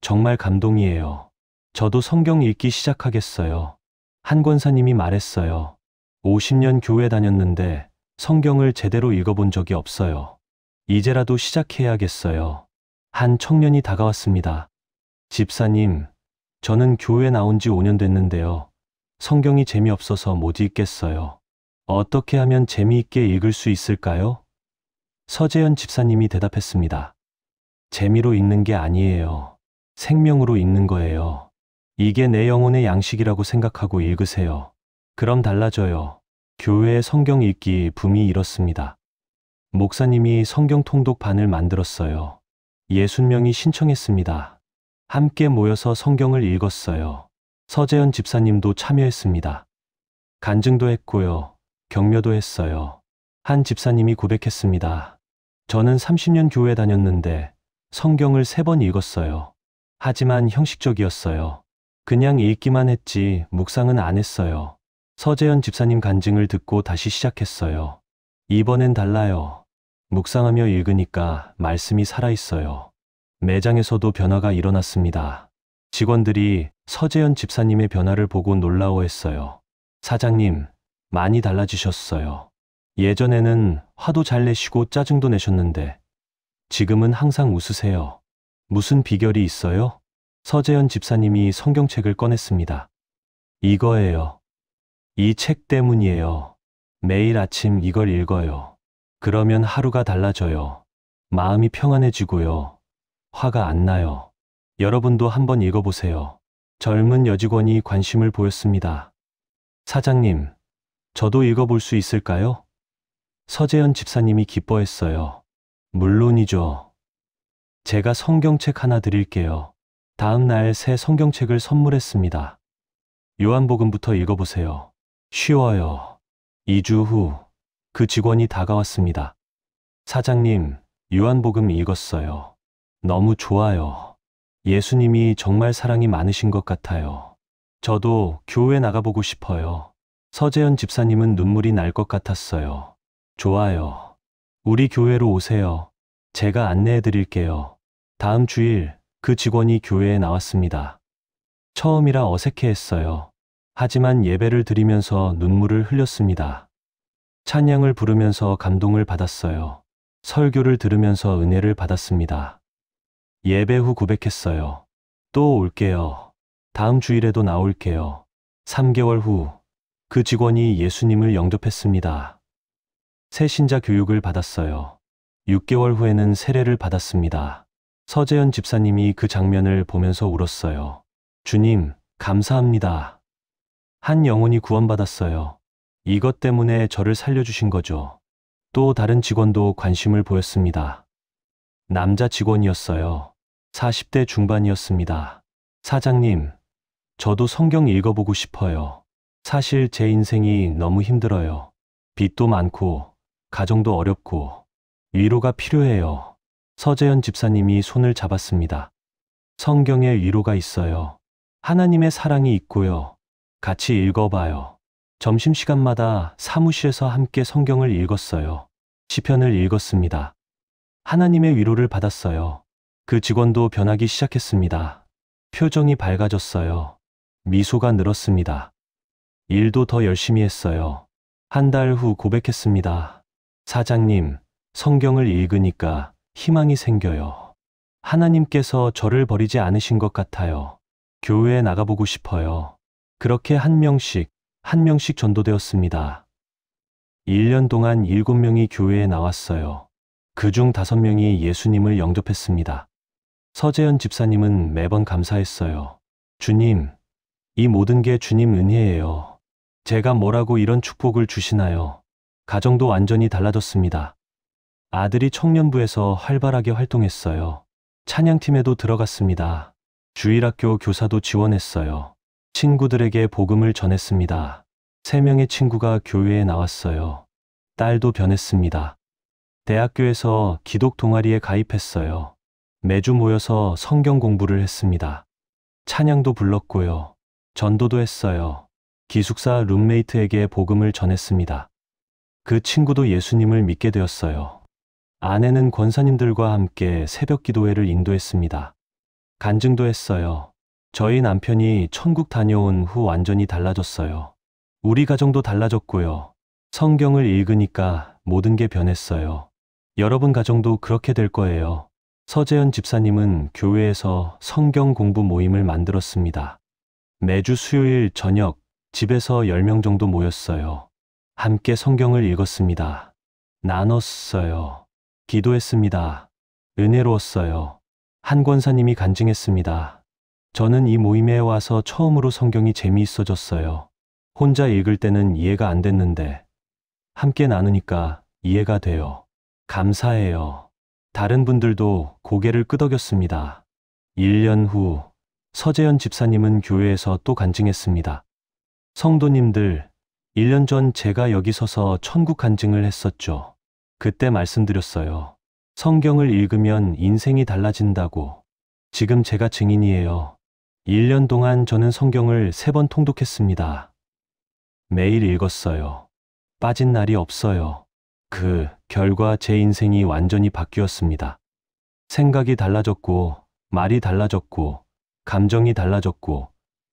정말 감동이에요. 저도 성경 읽기 시작하겠어요. 한 권사님이 말했어요. 50년 교회 다녔는데 성경을 제대로 읽어본 적이 없어요. 이제라도 시작해야겠어요. 한 청년이 다가왔습니다. 집사님, 저는 교회 나온 지 5년 됐는데요. 성경이 재미없어서 못 읽겠어요. 어떻게 하면 재미있게 읽을 수 있을까요? 서재현 집사님이 대답했습니다. 재미로 읽는 게 아니에요. 생명으로 읽는 거예요. 이게 내 영혼의 양식이라고 생각하고 읽으세요. 그럼 달라져요. 교회의 성경 읽기 붐이 일었습니다. 목사님이 성경 통독반을 만들었어요. 60명이 신청했습니다. 함께 모여서 성경을 읽었어요. 서재현 집사님도 참여했습니다. 간증도 했고요. 격려도 했어요. 한 집사님이 고백했습니다. 저는 30년 교회 다녔는데 성경을 3번 읽었어요. 하지만 형식적이었어요. 그냥 읽기만 했지 묵상은 안 했어요. 서재현 집사님 간증을 듣고 다시 시작했어요. 이번엔 달라요. 묵상하며 읽으니까 말씀이 살아있어요. 매장에서도 변화가 일어났습니다. 직원들이 서재현 집사님의 변화를 보고 놀라워했어요. 사장님, 많이 달라지셨어요. 예전에는 화도 잘 내시고 짜증도 내셨는데 지금은 항상 웃으세요. 무슨 비결이 있어요? 서재현 집사님이 성경책을 꺼냈습니다. 이거예요. 이 책 때문이에요. 매일 아침 이걸 읽어요. 그러면 하루가 달라져요. 마음이 평안해지고요. 화가 안 나요. 여러분도 한번 읽어보세요. 젊은 여직원이 관심을 보였습니다. 사장님, 저도 읽어볼 수 있을까요? 서재현 집사님이 기뻐했어요. 물론이죠. 제가 성경책 하나 드릴게요. 다음 날 새 성경책을 선물했습니다. 요한복음부터 읽어보세요. 쉬워요. 2주 후, 그 직원이 다가왔습니다. 사장님, 요한복음 읽었어요. 너무 좋아요. 예수님이 정말 사랑이 많으신 것 같아요. 저도 교회 나가보고 싶어요. 서재현 집사님은 눈물이 날 것 같았어요. 좋아요. 우리 교회로 오세요. 제가 안내해 드릴게요. 다음 주일 그 직원이 교회에 나왔습니다. 처음이라 어색해했어요. 하지만 예배를 드리면서 눈물을 흘렸습니다. 찬양을 부르면서 감동을 받았어요. 설교를 들으면서 은혜를 받았습니다. 예배 후 고백했어요. 또 올게요. 다음 주일에도 나올게요. 3개월 후, 그 직원이 예수님을 영접했습니다. 새신자 교육을 받았어요. 6개월 후에는 세례를 받았습니다. 서재현 집사님이 그 장면을 보면서 울었어요. 주님, 감사합니다. 한 영혼이 구원받았어요. 이것 때문에 저를 살려주신 거죠. 또 다른 직원도 관심을 보였습니다. 남자 직원이었어요. 40대 중반이었습니다. 사장님, 저도 성경 읽어보고 싶어요. 사실 제 인생이 너무 힘들어요. 빚도 많고, 가정도 어렵고, 위로가 필요해요. 서재현 집사님이 손을 잡았습니다. 성경에 위로가 있어요. 하나님의 사랑이 있고요. 같이 읽어봐요. 점심시간마다 사무실에서 함께 성경을 읽었어요. 시편을 읽었습니다. 하나님의 위로를 받았어요. 그 직원도 변하기 시작했습니다. 표정이 밝아졌어요. 미소가 늘었습니다. 일도 더 열심히 했어요. 한 달 후 고백했습니다. 사장님, 성경을 읽으니까 희망이 생겨요. 하나님께서 저를 버리지 않으신 것 같아요. 교회에 나가보고 싶어요. 그렇게 한 명씩 전도되었습니다. 1년 동안 7명이 교회에 나왔어요. 그중 5명이 예수님을 영접했습니다. 서재현 집사님은 매번 감사했어요. 주님, 이 모든 게 주님 은혜예요. 제가 뭐라고 이런 축복을 주시나요? 가정도 완전히 달라졌습니다. 아들이 청년부에서 활발하게 활동했어요. 찬양팀에도 들어갔습니다. 주일학교 교사도 지원했어요. 친구들에게 복음을 전했습니다. 3명의 친구가 교회에 나왔어요. 딸도 변했습니다. 대학교에서 기독 동아리에 가입했어요. 매주 모여서 성경 공부를 했습니다. 찬양도 불렀고요. 전도도 했어요. 기숙사 룸메이트에게 복음을 전했습니다. 그 친구도 예수님을 믿게 되었어요. 아내는 권사님들과 함께 새벽 기도회를 인도했습니다. 간증도 했어요. 저희 남편이 천국 다녀온 후 완전히 달라졌어요. 우리 가정도 달라졌고요. 성경을 읽으니까 모든 게 변했어요. 여러분 가정도 그렇게 될 거예요. 서재현 집사님은 교회에서 성경 공부 모임을 만들었습니다. 매주 수요일 저녁 집에서 10명 정도 모였어요. 함께 성경을 읽었습니다. 나눴어요. 기도했습니다. 은혜로웠어요. 한 권사님이 간증했습니다. 저는 이 모임에 와서 처음으로 성경이 재미있어졌어요. 혼자 읽을 때는 이해가 안 됐는데 함께 나누니까 이해가 돼요. 감사해요. 다른 분들도 고개를 끄덕였습니다. 1년 후 서재현 집사님은 교회에서 또 간증했습니다. 성도님들, 1년 전 제가 여기 서서 천국 간증을 했었죠. 그때 말씀드렸어요. 성경을 읽으면 인생이 달라진다고. 지금 제가 증인이에요. 1년 동안 저는 성경을 3번 통독했습니다. 매일 읽었어요. 빠진 날이 없어요. 그 결과 제 인생이 완전히 바뀌었습니다. 생각이 달라졌고, 말이 달라졌고, 감정이 달라졌고,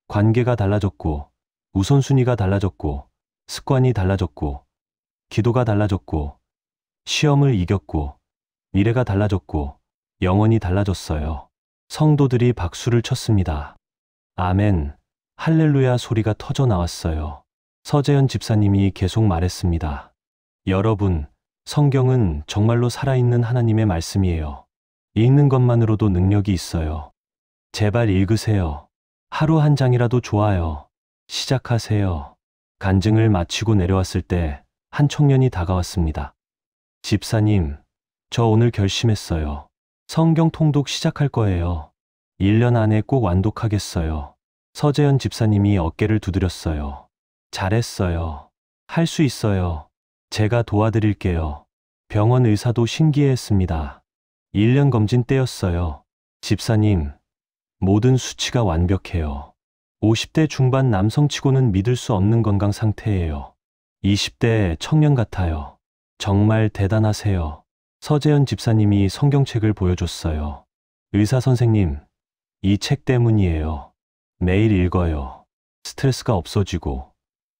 관계가 달라졌고, 우선순위가 달라졌고, 습관이 달라졌고, 기도가 달라졌고, 시험을 이겼고, 미래가 달라졌고, 영혼이 달라졌어요. 성도들이 박수를 쳤습니다. 아멘, 할렐루야 소리가 터져 나왔어요. 서재현 집사님이 계속 말했습니다. 여러분, 성경은 정말로 살아있는 하나님의 말씀이에요. 읽는 것만으로도 능력이 있어요. 제발 읽으세요. 하루 한 장이라도 좋아요. 시작하세요. 간증을 마치고 내려왔을 때 한 청년이 다가왔습니다. 집사님, 저 오늘 결심했어요. 성경 통독 시작할 거예요. 1년 안에 꼭 완독하겠어요. 서재현 집사님이 어깨를 두드렸어요. 잘했어요. 할 수 있어요. 제가 도와드릴게요. 병원 의사도 신기해했습니다. 1년 검진 때였어요. 집사님, 모든 수치가 완벽해요. 50대 중반 남성치고는 믿을 수 없는 건강 상태예요. 20대 청년 같아요. 정말 대단하세요. 서재현 집사님이 성경책을 보여줬어요. 의사 선생님, 이 책 때문이에요. 매일 읽어요. 스트레스가 없어지고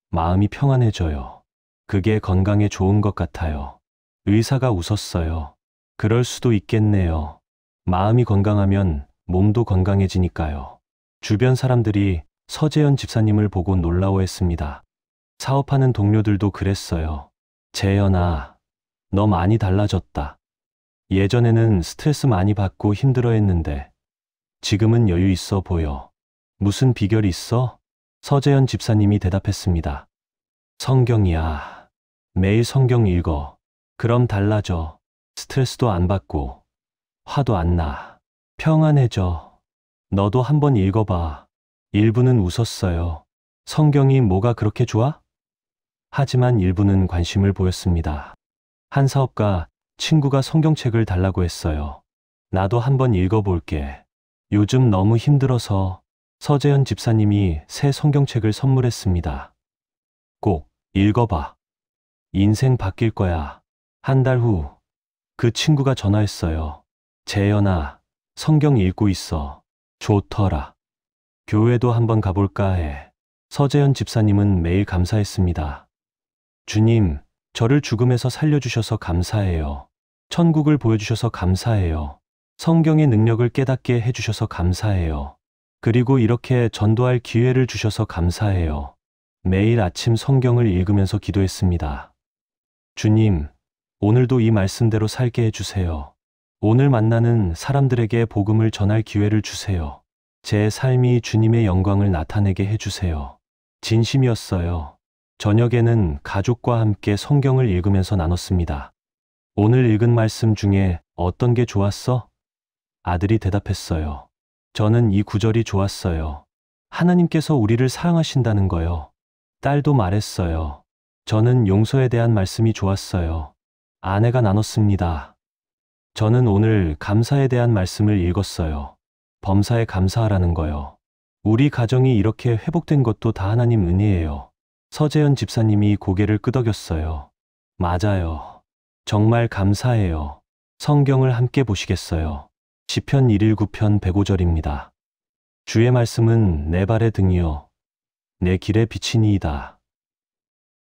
마음이 평안해져요. 그게 건강에 좋은 것 같아요. 의사가 웃었어요. 그럴 수도 있겠네요. 마음이 건강하면 몸도 건강해지니까요. 주변 사람들이 서재현 집사님을 보고 놀라워했습니다. 사업하는 동료들도 그랬어요. 재현아, 너 많이 달라졌다. 예전에는 스트레스 많이 받고 힘들어했는데 지금은 여유 있어 보여. 무슨 비결 있어? 서재현 집사님이 대답했습니다. 성경이야. 매일 성경 읽어. 그럼 달라져. 스트레스도 안 받고 화도 안 나. 평안해져. 너도 한번 읽어봐. 일부는 웃었어요. 성경이 뭐가 그렇게 좋아? 하지만 일부는 관심을 보였습니다. 한 사업가 친구가 성경책을 달라고 했어요. 나도 한번 읽어볼게. 요즘 너무 힘들어서. 서재현 집사님이 새 성경책을 선물했습니다. 꼭 읽어봐. 인생 바뀔 거야. 한 달 후 그 친구가 전화했어요. 재현아, 성경 읽고 있어. 좋더라. 교회도 한번 가볼까 해. 서재현 집사님은 매일 감사했습니다. 주님, 저를 죽음에서 살려주셔서 감사해요. 천국을 보여주셔서 감사해요. 성경의 능력을 깨닫게 해주셔서 감사해요. 그리고 이렇게 전도할 기회를 주셔서 감사해요. 매일 아침 성경을 읽으면서 기도했습니다. 주님, 오늘도 이 말씀대로 살게 해주세요. 오늘 만나는 사람들에게 복음을 전할 기회를 주세요. 제 삶이 주님의 영광을 나타내게 해주세요. 진심이었어요. 저녁에는 가족과 함께 성경을 읽으면서 나눴습니다. 오늘 읽은 말씀 중에 어떤 게 좋았어? 아들이 대답했어요. 저는 이 구절이 좋았어요. 하나님께서 우리를 사랑하신다는 거요. 딸도 말했어요. 저는 용서에 대한 말씀이 좋았어요. 아내가 나눴습니다. 저는 오늘 감사에 대한 말씀을 읽었어요. 범사에 감사하라는 거요. 우리 가정이 이렇게 회복된 것도 다 하나님 은혜예요. 서재현 집사님이 고개를 끄덕였어요. 맞아요. 정말 감사해요. 성경을 함께 보시겠어요. 시편 119편 105절입니다. 주의 말씀은 내 발의 등이요 내 길의 빛이니이다.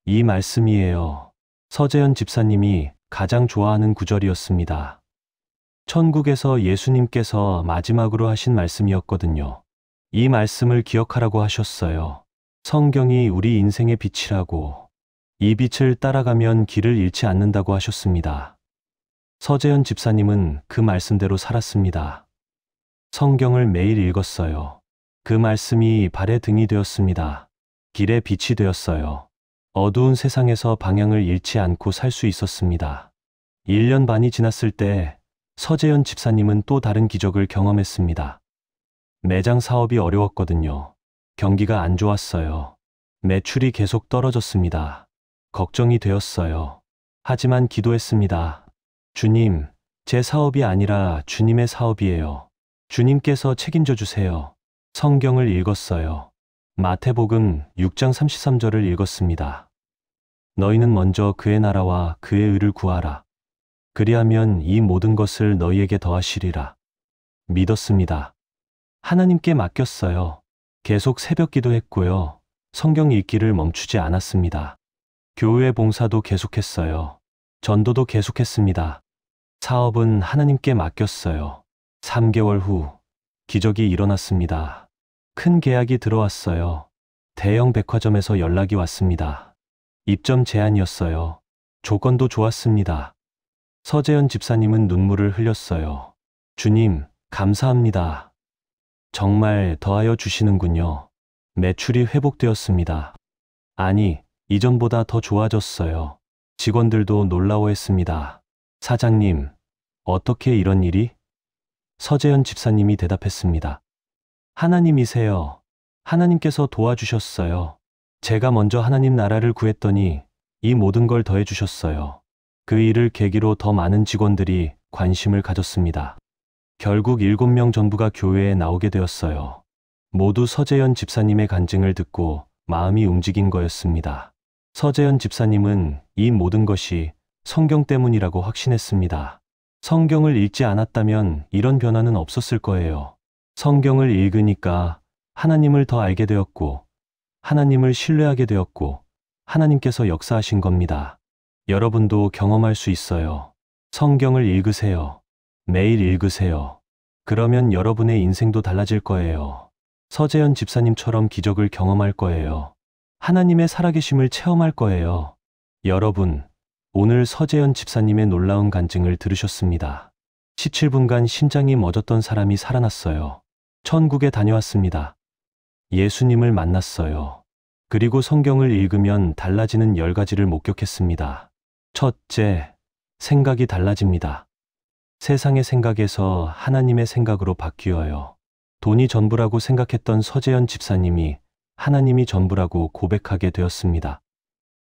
이 말씀이에요. 서재현 집사님이 가장 좋아하는 구절이었습니다. 천국에서 예수님께서 마지막으로 하신 말씀이었거든요. 이 말씀을 기억하라고 하셨어요. 성경이 우리 인생의 빛이라고. 이 빛을 따라가면 길을 잃지 않는다고 하셨습니다. 서재현 집사님은 그 말씀대로 살았습니다. 성경을 매일 읽었어요. 그 말씀이 발의 등이 되었습니다. 길의 빛이 되었어요. 어두운 세상에서 방향을 잃지 않고 살 수 있었습니다. 1년 반이 지났을 때 서재현 집사님은 또 다른 기적을 경험했습니다. 매장 사업이 어려웠거든요. 경기가 안 좋았어요. 매출이 계속 떨어졌습니다. 걱정이 되었어요. 하지만 기도했습니다. 주님, 제 사업이 아니라 주님의 사업이에요. 주님께서 책임져 주세요. 성경을 읽었어요. 마태복음 6장 33절을 읽었습니다. 너희는 먼저 그의 나라와 그의 의를 구하라. 그리하면 이 모든 것을 너희에게 더하시리라. 믿었습니다. 하나님께 맡겼어요. 계속 새벽 기도했고요. 성경 읽기를 멈추지 않았습니다. 교회 봉사도 계속했어요. 전도도 계속했습니다. 사업은 하나님께 맡겼어요. 3개월 후 기적이 일어났습니다. 큰 계약이 들어왔어요. 대형 백화점에서 연락이 왔습니다. 입점 제한이었어요. 조건도 좋았습니다. 서재현 집사님은 눈물을 흘렸어요. 주님, 감사합니다. 정말 더하여 주시는군요. 매출이 회복되었습니다. 아니, 이전보다 더 좋아졌어요. 직원들도 놀라워했습니다. 사장님, 어떻게 이런 일이? 서재현 집사님이 대답했습니다. 하나님이세요. 하나님께서 도와주셨어요. 제가 먼저 하나님 나라를 구했더니 이 모든 걸 더해 주셨어요. 그 일을 계기로 더 많은 직원들이 관심을 가졌습니다. 결국 7명 전부가 교회에 나오게 되었어요. 모두 서재현 집사님의 간증을 듣고 마음이 움직인 거였습니다. 서재현 집사님은 이 모든 것이 성경 때문이라고 확신했습니다. 성경을 읽지 않았다면 이런 변화는 없었을 거예요. 성경을 읽으니까 하나님을 더 알게 되었고, 하나님을 신뢰하게 되었고, 하나님께서 역사하신 겁니다. 여러분도 경험할 수 있어요. 성경을 읽으세요. 매일 읽으세요. 그러면 여러분의 인생도 달라질 거예요. 서재현 집사님처럼 기적을 경험할 거예요. 하나님의 살아계심을 체험할 거예요. 여러분, 오늘 서재현 집사님의 놀라운 간증을 들으셨습니다. 17분간 심장이 멎었던 사람이 살아났어요. 천국에 다녀왔습니다. 예수님을 만났어요. 그리고 성경을 읽으면 달라지는 10가지를 목격했습니다. 첫째, 생각이 달라집니다. 세상의 생각에서 하나님의 생각으로 바뀌어요. 돈이 전부라고 생각했던 서재현 집사님이 하나님이 전부라고 고백하게 되었습니다.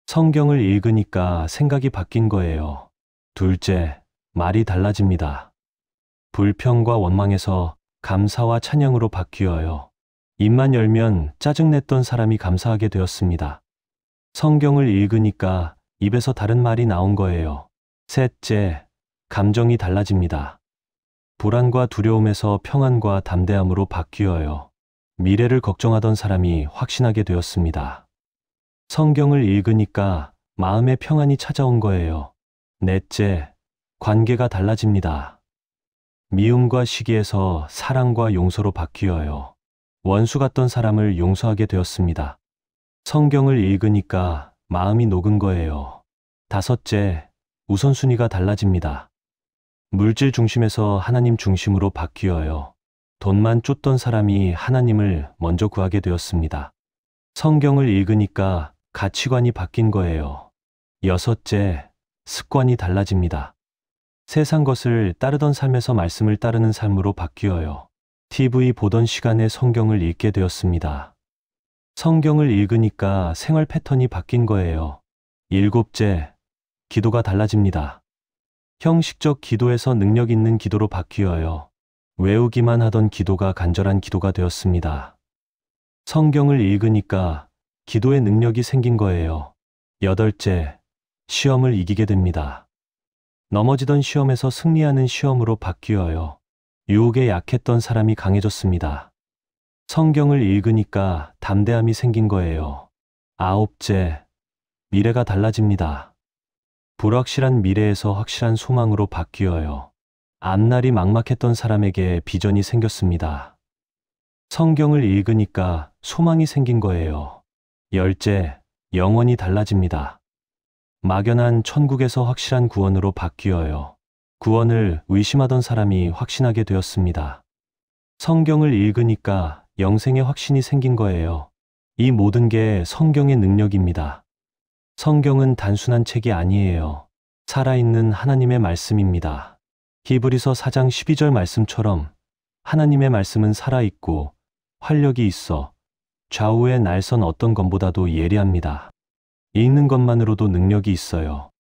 성경을 읽으니까 생각이 바뀐 거예요. 둘째, 말이 달라집니다. 불평과 원망에서 감사와 찬양으로 바뀌어요. 입만 열면 짜증냈던 사람이 감사하게 되었습니다. 성경을 읽으니까 입에서 다른 말이 나온 거예요. 셋째, 감정이 달라집니다. 불안과 두려움에서 평안과 담대함으로 바뀌어요. 미래를 걱정하던 사람이 확신하게 되었습니다. 성경을 읽으니까 마음의 평안이 찾아온 거예요. 넷째, 관계가 달라집니다. 미움과 시기에서 사랑과 용서로 바뀌어요. 원수 같던 사람을 용서하게 되었습니다. 성경을 읽으니까 마음이 녹은 거예요. 다섯째, 우선순위가 달라집니다. 물질 중심에서 하나님 중심으로 바뀌어요. 돈만 쫓던 사람이 하나님을 먼저 구하게 되었습니다. 성경을 읽으니까 가치관이 바뀐 거예요. 여섯째, 습관이 달라집니다. 세상 것을 따르던 삶에서 말씀을 따르는 삶으로 바뀌어요. TV 보던 시간에 성경을 읽게 되었습니다. 성경을 읽으니까 생활 패턴이 바뀐 거예요. 일곱째, 기도가 달라집니다. 형식적 기도에서 능력 있는 기도로 바뀌어요. 외우기만 하던 기도가 간절한 기도가 되었습니다. 성경을 읽으니까 기도의 능력이 생긴 거예요. 여덟째, 시험을 이기게 됩니다. 넘어지던 시험에서 승리하는 시험으로 바뀌어요. 유혹에 약했던 사람이 강해졌습니다. 성경을 읽으니까 담대함이 생긴 거예요. 아홉째, 미래가 달라집니다. 불확실한 미래에서 확실한 소망으로 바뀌어요. 앞날이 막막했던 사람에게 비전이 생겼습니다. 성경을 읽으니까 소망이 생긴 거예요. 열째, 영혼이 달라집니다. 막연한 천국에서 확실한 구원으로 바뀌어요. 구원을 의심하던 사람이 확신하게 되었습니다. 성경을 읽으니까 영생의 확신이 생긴 거예요. 이 모든 게 성경의 능력입니다. 성경은 단순한 책이 아니에요. 살아있는 하나님의 말씀입니다. 히브리서 4장 12절 말씀처럼 하나님의 말씀은 살아있고 활력이 있어 좌우의 날선 어떤 것보다도 예리합니다. 읽는 것만으로도 능력이 있어요.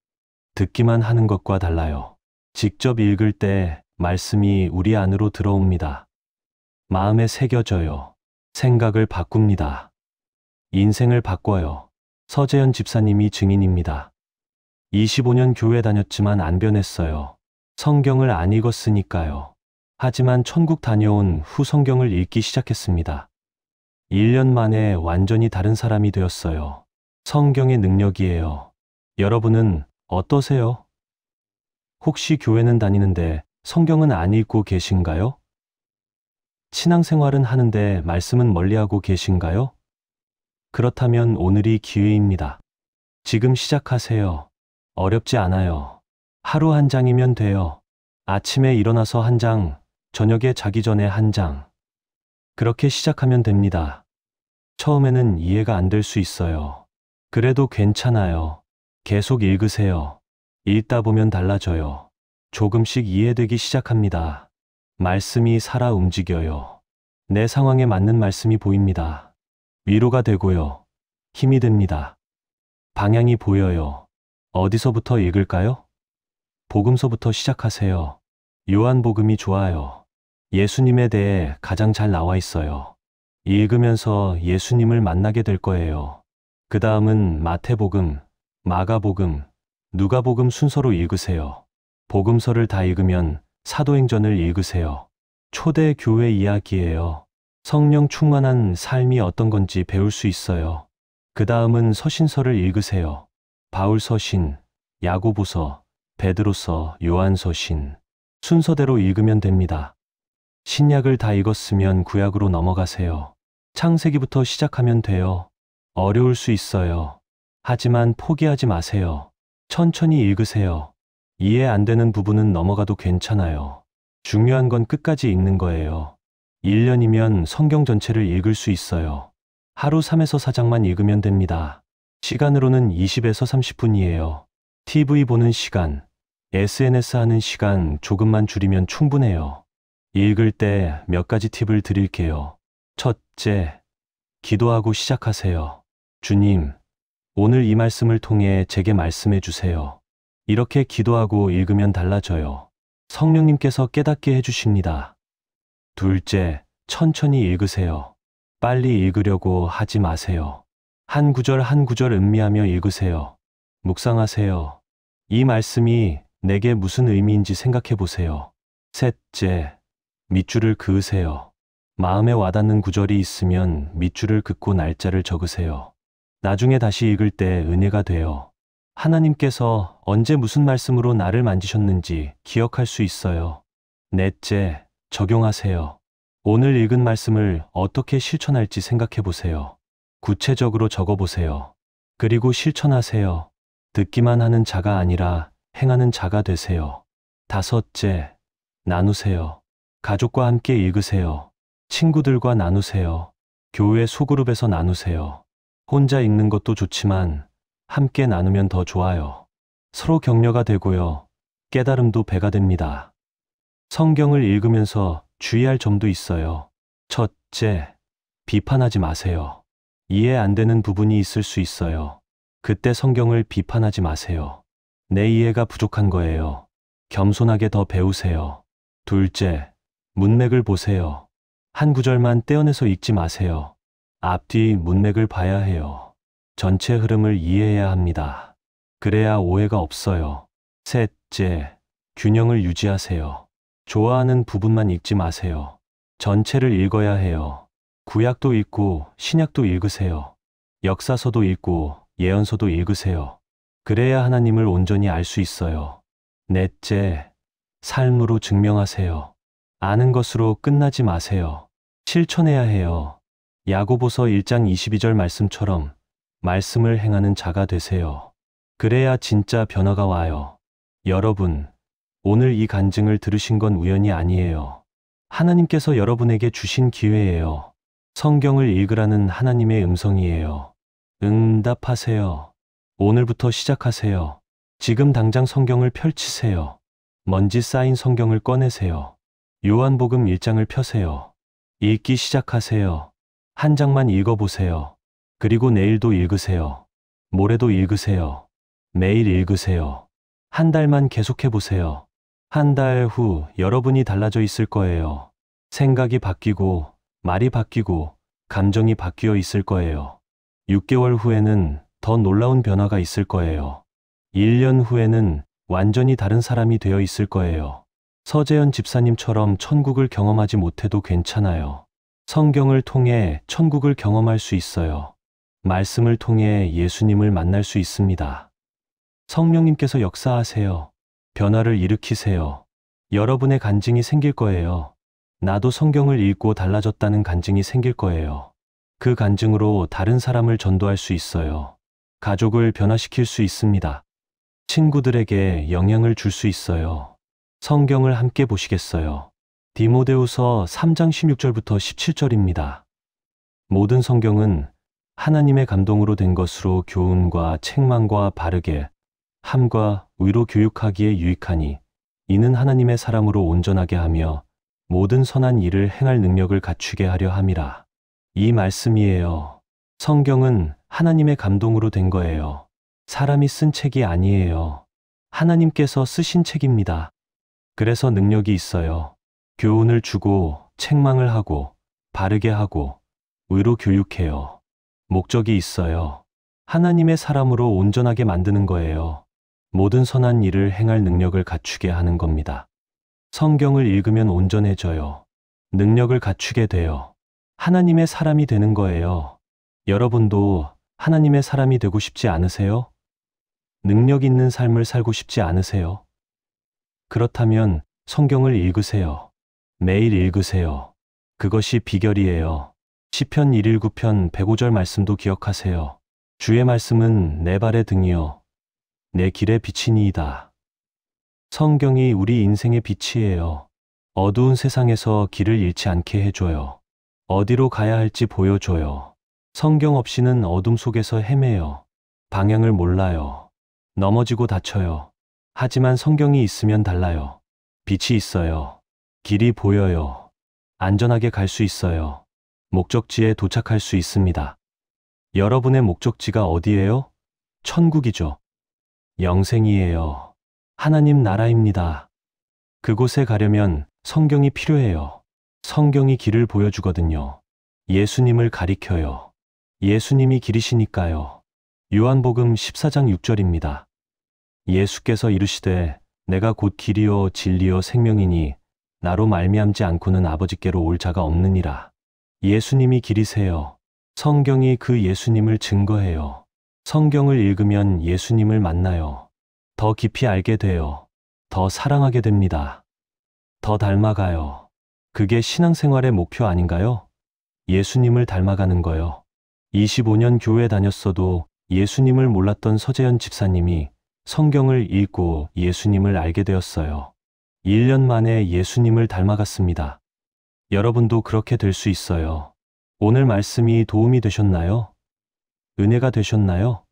듣기만 하는 것과 달라요. 직접 읽을 때 말씀이 우리 안으로 들어옵니다. 마음에 새겨져요. 생각을 바꿉니다. 인생을 바꿔요. 서재현 집사님이 증인입니다. 25년 교회 다녔지만 안 변했어요. 성경을 안 읽었으니까요. 하지만 천국 다녀온 후 성경을 읽기 시작했습니다. 1년 만에 완전히 다른 사람이 되었어요. 성경의 능력이에요. 여러분은 어떠세요? 혹시 교회는 다니는데 성경은 안 읽고 계신가요? 신앙생활은 하는데 말씀은 멀리하고 계신가요? 그렇다면 오늘이 기회입니다. 지금 시작하세요. 어렵지 않아요. 하루 한 장이면 돼요. 아침에 일어나서 한 장, 저녁에 자기 전에 한 장. 그렇게 시작하면 됩니다. 처음에는 이해가 안 될 수 있어요. 그래도 괜찮아요. 계속 읽으세요. 읽다 보면 달라져요. 조금씩 이해되기 시작합니다. 말씀이 살아 움직여요. 내 상황에 맞는 말씀이 보입니다. 위로가 되고요. 힘이 됩니다. 방향이 보여요. 어디서부터 읽을까요? 복음서부터 시작하세요. 요한복음이 좋아요. 예수님에 대해 가장 잘 나와 있어요. 읽으면서 예수님을 만나게 될 거예요. 그 다음은 마태복음, 마가복음, 누가복음 순서로 읽으세요. 복음서를 다 읽으면 사도행전을 읽으세요. 초대 교회 이야기예요. 성령 충만한 삶이 어떤 건지 배울 수 있어요. 그 다음은 서신서를 읽으세요. 바울서신, 야고보서, 베드로서, 요한서신. 순서대로 읽으면 됩니다. 신약을 다 읽었으면 구약으로 넘어가세요. 창세기부터 시작하면 돼요. 어려울 수 있어요. 하지만 포기하지 마세요. 천천히 읽으세요. 이해 안 되는 부분은 넘어가도 괜찮아요. 중요한 건 끝까지 읽는 거예요. 1년이면 성경 전체를 읽을 수 있어요. 하루 3에서 4장만 읽으면 됩니다. 시간으로는 20에서 30분이에요. TV 보는 시간, SNS 하는 시간 조금만 줄이면 충분해요. 읽을 때 몇 가지 팁을 드릴게요. 첫째, 기도하고 시작하세요. 주님, 오늘 이 말씀을 통해 제게 말씀해 주세요. 이렇게 기도하고 읽으면 달라져요. 성령님께서 깨닫게 해주십니다. 둘째, 천천히 읽으세요. 빨리 읽으려고 하지 마세요. 한 구절 한 구절 음미하며 읽으세요. 묵상하세요. 이 말씀이 내게 무슨 의미인지 생각해 보세요. 셋째, 밑줄을 그으세요. 마음에 와닿는 구절이 있으면 밑줄을 긋고 날짜를 적으세요. 나중에 다시 읽을 때 은혜가 돼요. 하나님께서 언제 무슨 말씀으로 나를 만지셨는지 기억할 수 있어요. 넷째, 적용하세요. 오늘 읽은 말씀을 어떻게 실천할지 생각해 보세요. 구체적으로 적어 보세요. 그리고 실천하세요. 듣기만 하는 자가 아니라 행하는 자가 되세요. 다섯째, 나누세요. 가족과 함께 읽으세요. 친구들과 나누세요. 교회 소그룹에서 나누세요. 혼자 읽는 것도 좋지만 함께 나누면 더 좋아요. 서로 격려가 되고요. 깨달음도 배가 됩니다. 성경을 읽으면서 주의할 점도 있어요. 첫째, 비판하지 마세요. 이해 안 되는 부분이 있을 수 있어요. 그때 성경을 비판하지 마세요. 내 이해가 부족한 거예요. 겸손하게 더 배우세요. 둘째, 문맥을 보세요. 한 구절만 떼어내서 읽지 마세요. 앞뒤 문맥을 봐야 해요. 전체 흐름을 이해해야 합니다. 그래야 오해가 없어요. 셋째, 균형을 유지하세요. 좋아하는 부분만 읽지 마세요. 전체를 읽어야 해요. 구약도 읽고 신약도 읽으세요. 역사서도 읽고 예언서도 읽으세요. 그래야 하나님을 온전히 알 수 있어요. 넷째, 삶으로 증명하세요. 아는 것으로 끝나지 마세요. 실천해야 해요. 야고보서 1장 22절 말씀처럼 말씀을 행하는 자가 되세요. 그래야 진짜 변화가 와요. 여러분, 오늘 이 간증을 들으신 건 우연이 아니에요. 하나님께서 여러분에게 주신 기회예요. 성경을 읽으라는 하나님의 음성이에요. 응답하세요. 오늘부터 시작하세요. 지금 당장 성경을 펼치세요. 먼지 쌓인 성경을 꺼내세요. 요한복음 1장을 펴세요. 읽기 시작하세요. 한 장만 읽어보세요. 그리고 내일도 읽으세요. 모레도 읽으세요. 매일 읽으세요. 한 달만 계속해보세요. 한 달 후 여러분이 달라져 있을 거예요. 생각이 바뀌고, 말이 바뀌고, 감정이 바뀌어 있을 거예요. 6개월 후에는 더 놀라운 변화가 있을 거예요. 1년 후에는 완전히 다른 사람이 되어 있을 거예요. 서재현 집사님처럼 천국을 경험하지 못해도 괜찮아요. 성경을 통해 천국을 경험할 수 있어요. 말씀을 통해 예수님을 만날 수 있습니다. 성령님께서 역사하세요. 변화를 일으키세요. 여러분의 간증이 생길 거예요. 나도 성경을 읽고 달라졌다는 간증이 생길 거예요. 그 간증으로 다른 사람을 전도할 수 있어요. 가족을 변화시킬 수 있습니다. 친구들에게 영향을 줄 수 있어요. 성경을 함께 보시겠어요? 디모데후서 3장 16절부터 17절입니다. 모든 성경은 하나님의 감동으로 된 것으로 교훈과 책망과 바르게 함과 의로 교육하기에 유익하니 이는 하나님의 사람으로 온전하게 하며 모든 선한 일을 행할 능력을 갖추게 하려 함이라. 이 말씀이에요. 성경은 하나님의 감동으로 된 거예요. 사람이 쓴 책이 아니에요. 하나님께서 쓰신 책입니다. 그래서 능력이 있어요. 교훈을 주고 책망을 하고 바르게 하고 의로 교육해요. 목적이 있어요. 하나님의 사람으로 온전하게 만드는 거예요. 모든 선한 일을 행할 능력을 갖추게 하는 겁니다. 성경을 읽으면 온전해져요. 능력을 갖추게 돼요. 하나님의 사람이 되는 거예요. 여러분도 하나님의 사람이 되고 싶지 않으세요? 능력 있는 삶을 살고 싶지 않으세요? 그렇다면 성경을 읽으세요. 매일 읽으세요. 그것이 비결이에요. 시편 119편 105절 말씀도 기억하세요. 주의 말씀은 내 발의 등이요 내 길의 빛이니이다. 성경이 우리 인생의 빛이에요. 어두운 세상에서 길을 잃지 않게 해줘요. 어디로 가야 할지 보여줘요. 성경 없이는 어둠 속에서 헤매요. 방향을 몰라요. 넘어지고 다쳐요. 하지만 성경이 있으면 달라요. 빛이 있어요. 길이 보여요. 안전하게 갈 수 있어요. 목적지에 도착할 수 있습니다. 여러분의 목적지가 어디예요? 천국이죠. 영생이에요. 하나님 나라입니다. 그곳에 가려면 성경이 필요해요. 성경이 길을 보여주거든요. 예수님을 가리켜요. 예수님이 길이시니까요. 요한복음 14장 6절입니다. 예수께서 이르시되 내가 곧 길이요 진리요 생명이니 나로 말미암지 않고는 아버지께로 올 자가 없느니라. 예수님이 길이세요. 성경이 그 예수님을 증거해요. 성경을 읽으면 예수님을 만나요. 더 깊이 알게 돼요. 더 사랑하게 됩니다. 더 닮아가요. 그게 신앙생활의 목표 아닌가요? 예수님을 닮아가는 거요. 25년 교회 다녔어도 예수님을 몰랐던 서재현 집사님이 성경을 읽고 예수님을 알게 되었어요. 1년 만에 예수님을 닮아갔습니다. 여러분도 그렇게 될 수 있어요. 오늘 말씀이 도움이 되셨나요? 은혜가 되셨나요?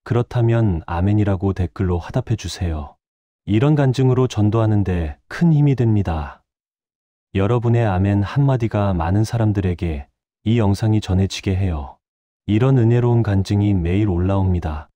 그렇다면 아멘이라고 댓글로 화답해 주세요. 이런 간증으로 전도하는데 큰 힘이 됩니다. 여러분의 아멘 한마디가 많은 사람들에게 이 영상이 전해지게 해요. 이런 은혜로운 간증이 매일 올라옵니다.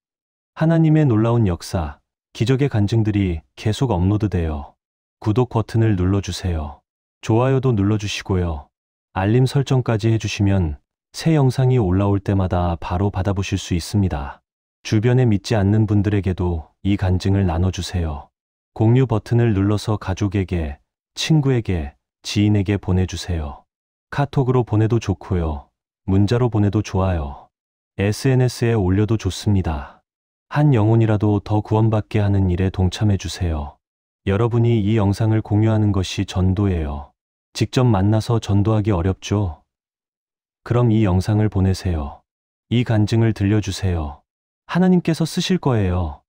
하나님의 놀라운 역사, 기적의 간증들이 계속 업로드돼요. 구독 버튼을 눌러주세요. 좋아요도 눌러주시고요. 알림 설정까지 해주시면 새 영상이 올라올 때마다 바로 받아보실 수 있습니다. 주변에 믿지 않는 분들에게도 이 간증을 나눠주세요. 공유 버튼을 눌러서 가족에게, 친구에게, 지인에게 보내주세요. 카톡으로 보내도 좋고요. 문자로 보내도 좋아요. SNS에 올려도 좋습니다. 한 영혼이라도 더 구원받게 하는 일에 동참해주세요. 여러분이 이 영상을 공유하는 것이 전도예요. 직접 만나서 전도하기 어렵죠? 그럼 이 영상을 보내세요. 이 간증을 들려주세요. 하나님께서 쓰실 거예요.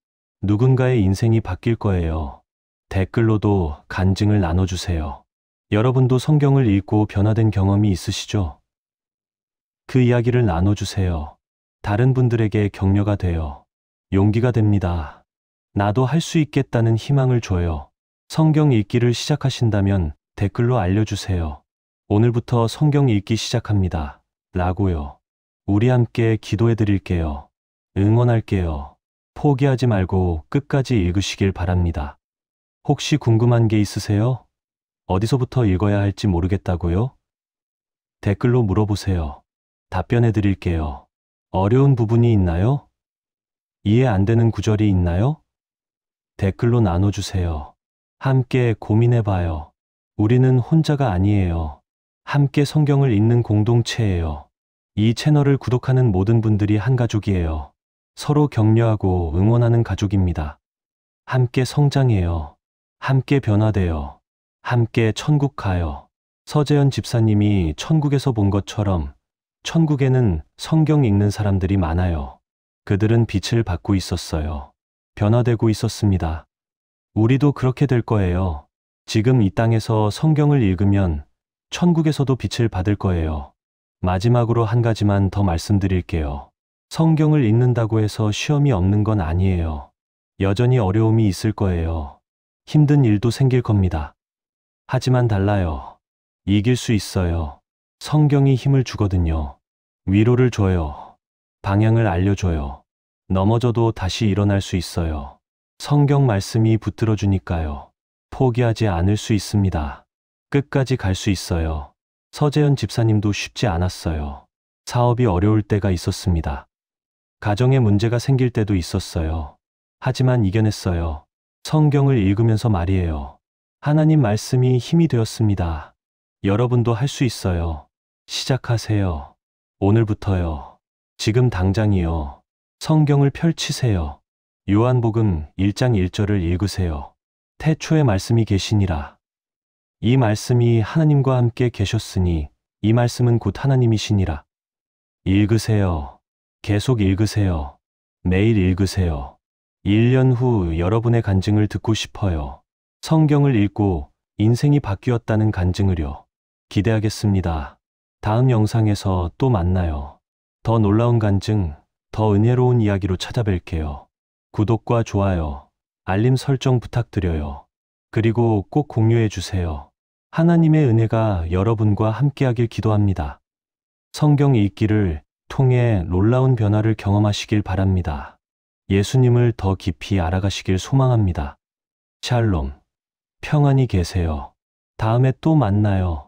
누군가의 인생이 바뀔 거예요. 댓글로도 간증을 나눠주세요. 여러분도 성경을 읽고 변화된 경험이 있으시죠? 그 이야기를 나눠주세요. 다른 분들에게 격려가 돼요. 용기가 됩니다. 나도 할 수 있겠다는 희망을 줘요. 성경 읽기를 시작하신다면 댓글로 알려주세요. 오늘부터 성경 읽기 시작합니다. 라고요. 우리 함께 기도해 드릴게요. 응원할게요. 포기하지 말고 끝까지 읽으시길 바랍니다. 혹시 궁금한 게 있으세요? 어디서부터 읽어야 할지 모르겠다고요? 댓글로 물어보세요. 답변해 드릴게요. 어려운 부분이 있나요? 이해 안 되는 구절이 있나요? 댓글로 나눠주세요. 함께 고민해봐요. 우리는 혼자가 아니에요. 함께 성경을 읽는 공동체예요. 이 채널을 구독하는 모든 분들이 한 가족이에요. 서로 격려하고 응원하는 가족입니다. 함께 성장해요. 함께 변화돼요. 함께 천국 가요. 서재현 집사님이 천국에서 본 것처럼 천국에는 성경 읽는 사람들이 많아요. 그들은 빛을 받고 있었어요. 변화되고 있었습니다. 우리도 그렇게 될 거예요. 지금 이 땅에서 성경을 읽으면 천국에서도 빛을 받을 거예요. 마지막으로 한 가지만 더 말씀드릴게요. 성경을 읽는다고 해서 시험이 없는 건 아니에요. 여전히 어려움이 있을 거예요. 힘든 일도 생길 겁니다. 하지만 달라요. 이길 수 있어요. 성경이 힘을 주거든요. 위로를 줘요. 방향을 알려줘요. 넘어져도 다시 일어날 수 있어요. 성경 말씀이 붙들어 주니까요. 포기하지 않을 수 있습니다. 끝까지 갈 수 있어요. 서재현 집사님도 쉽지 않았어요. 사업이 어려울 때가 있었습니다. 가정에 문제가 생길 때도 있었어요. 하지만 이겨냈어요. 성경을 읽으면서 말이에요. 하나님 말씀이 힘이 되었습니다. 여러분도 할 수 있어요. 시작하세요. 오늘부터요. 지금 당장이요. 성경을 펼치세요. 요한복음 1장 1절을 읽으세요. 태초에 말씀이 계시니라. 이 말씀이 하나님과 함께 계셨으니 이 말씀은 곧 하나님이시니라. 읽으세요. 계속 읽으세요. 매일 읽으세요. 1년 후 여러분의 간증을 듣고 싶어요. 성경을 읽고 인생이 바뀌었다는 간증을요. 기대하겠습니다. 다음 영상에서 또 만나요. 더 놀라운 간증, 더 은혜로운 이야기로 찾아뵐게요. 구독과 좋아요, 알림 설정 부탁드려요. 그리고 꼭 공유해 주세요. 하나님의 은혜가 여러분과 함께하길 기도합니다. 성경 읽기를 통해 놀라운 변화를 경험하시길 바랍니다. 예수님을 더 깊이 알아가시길 소망합니다. 샬롬. 평안히 계세요. 다음에 또 만나요.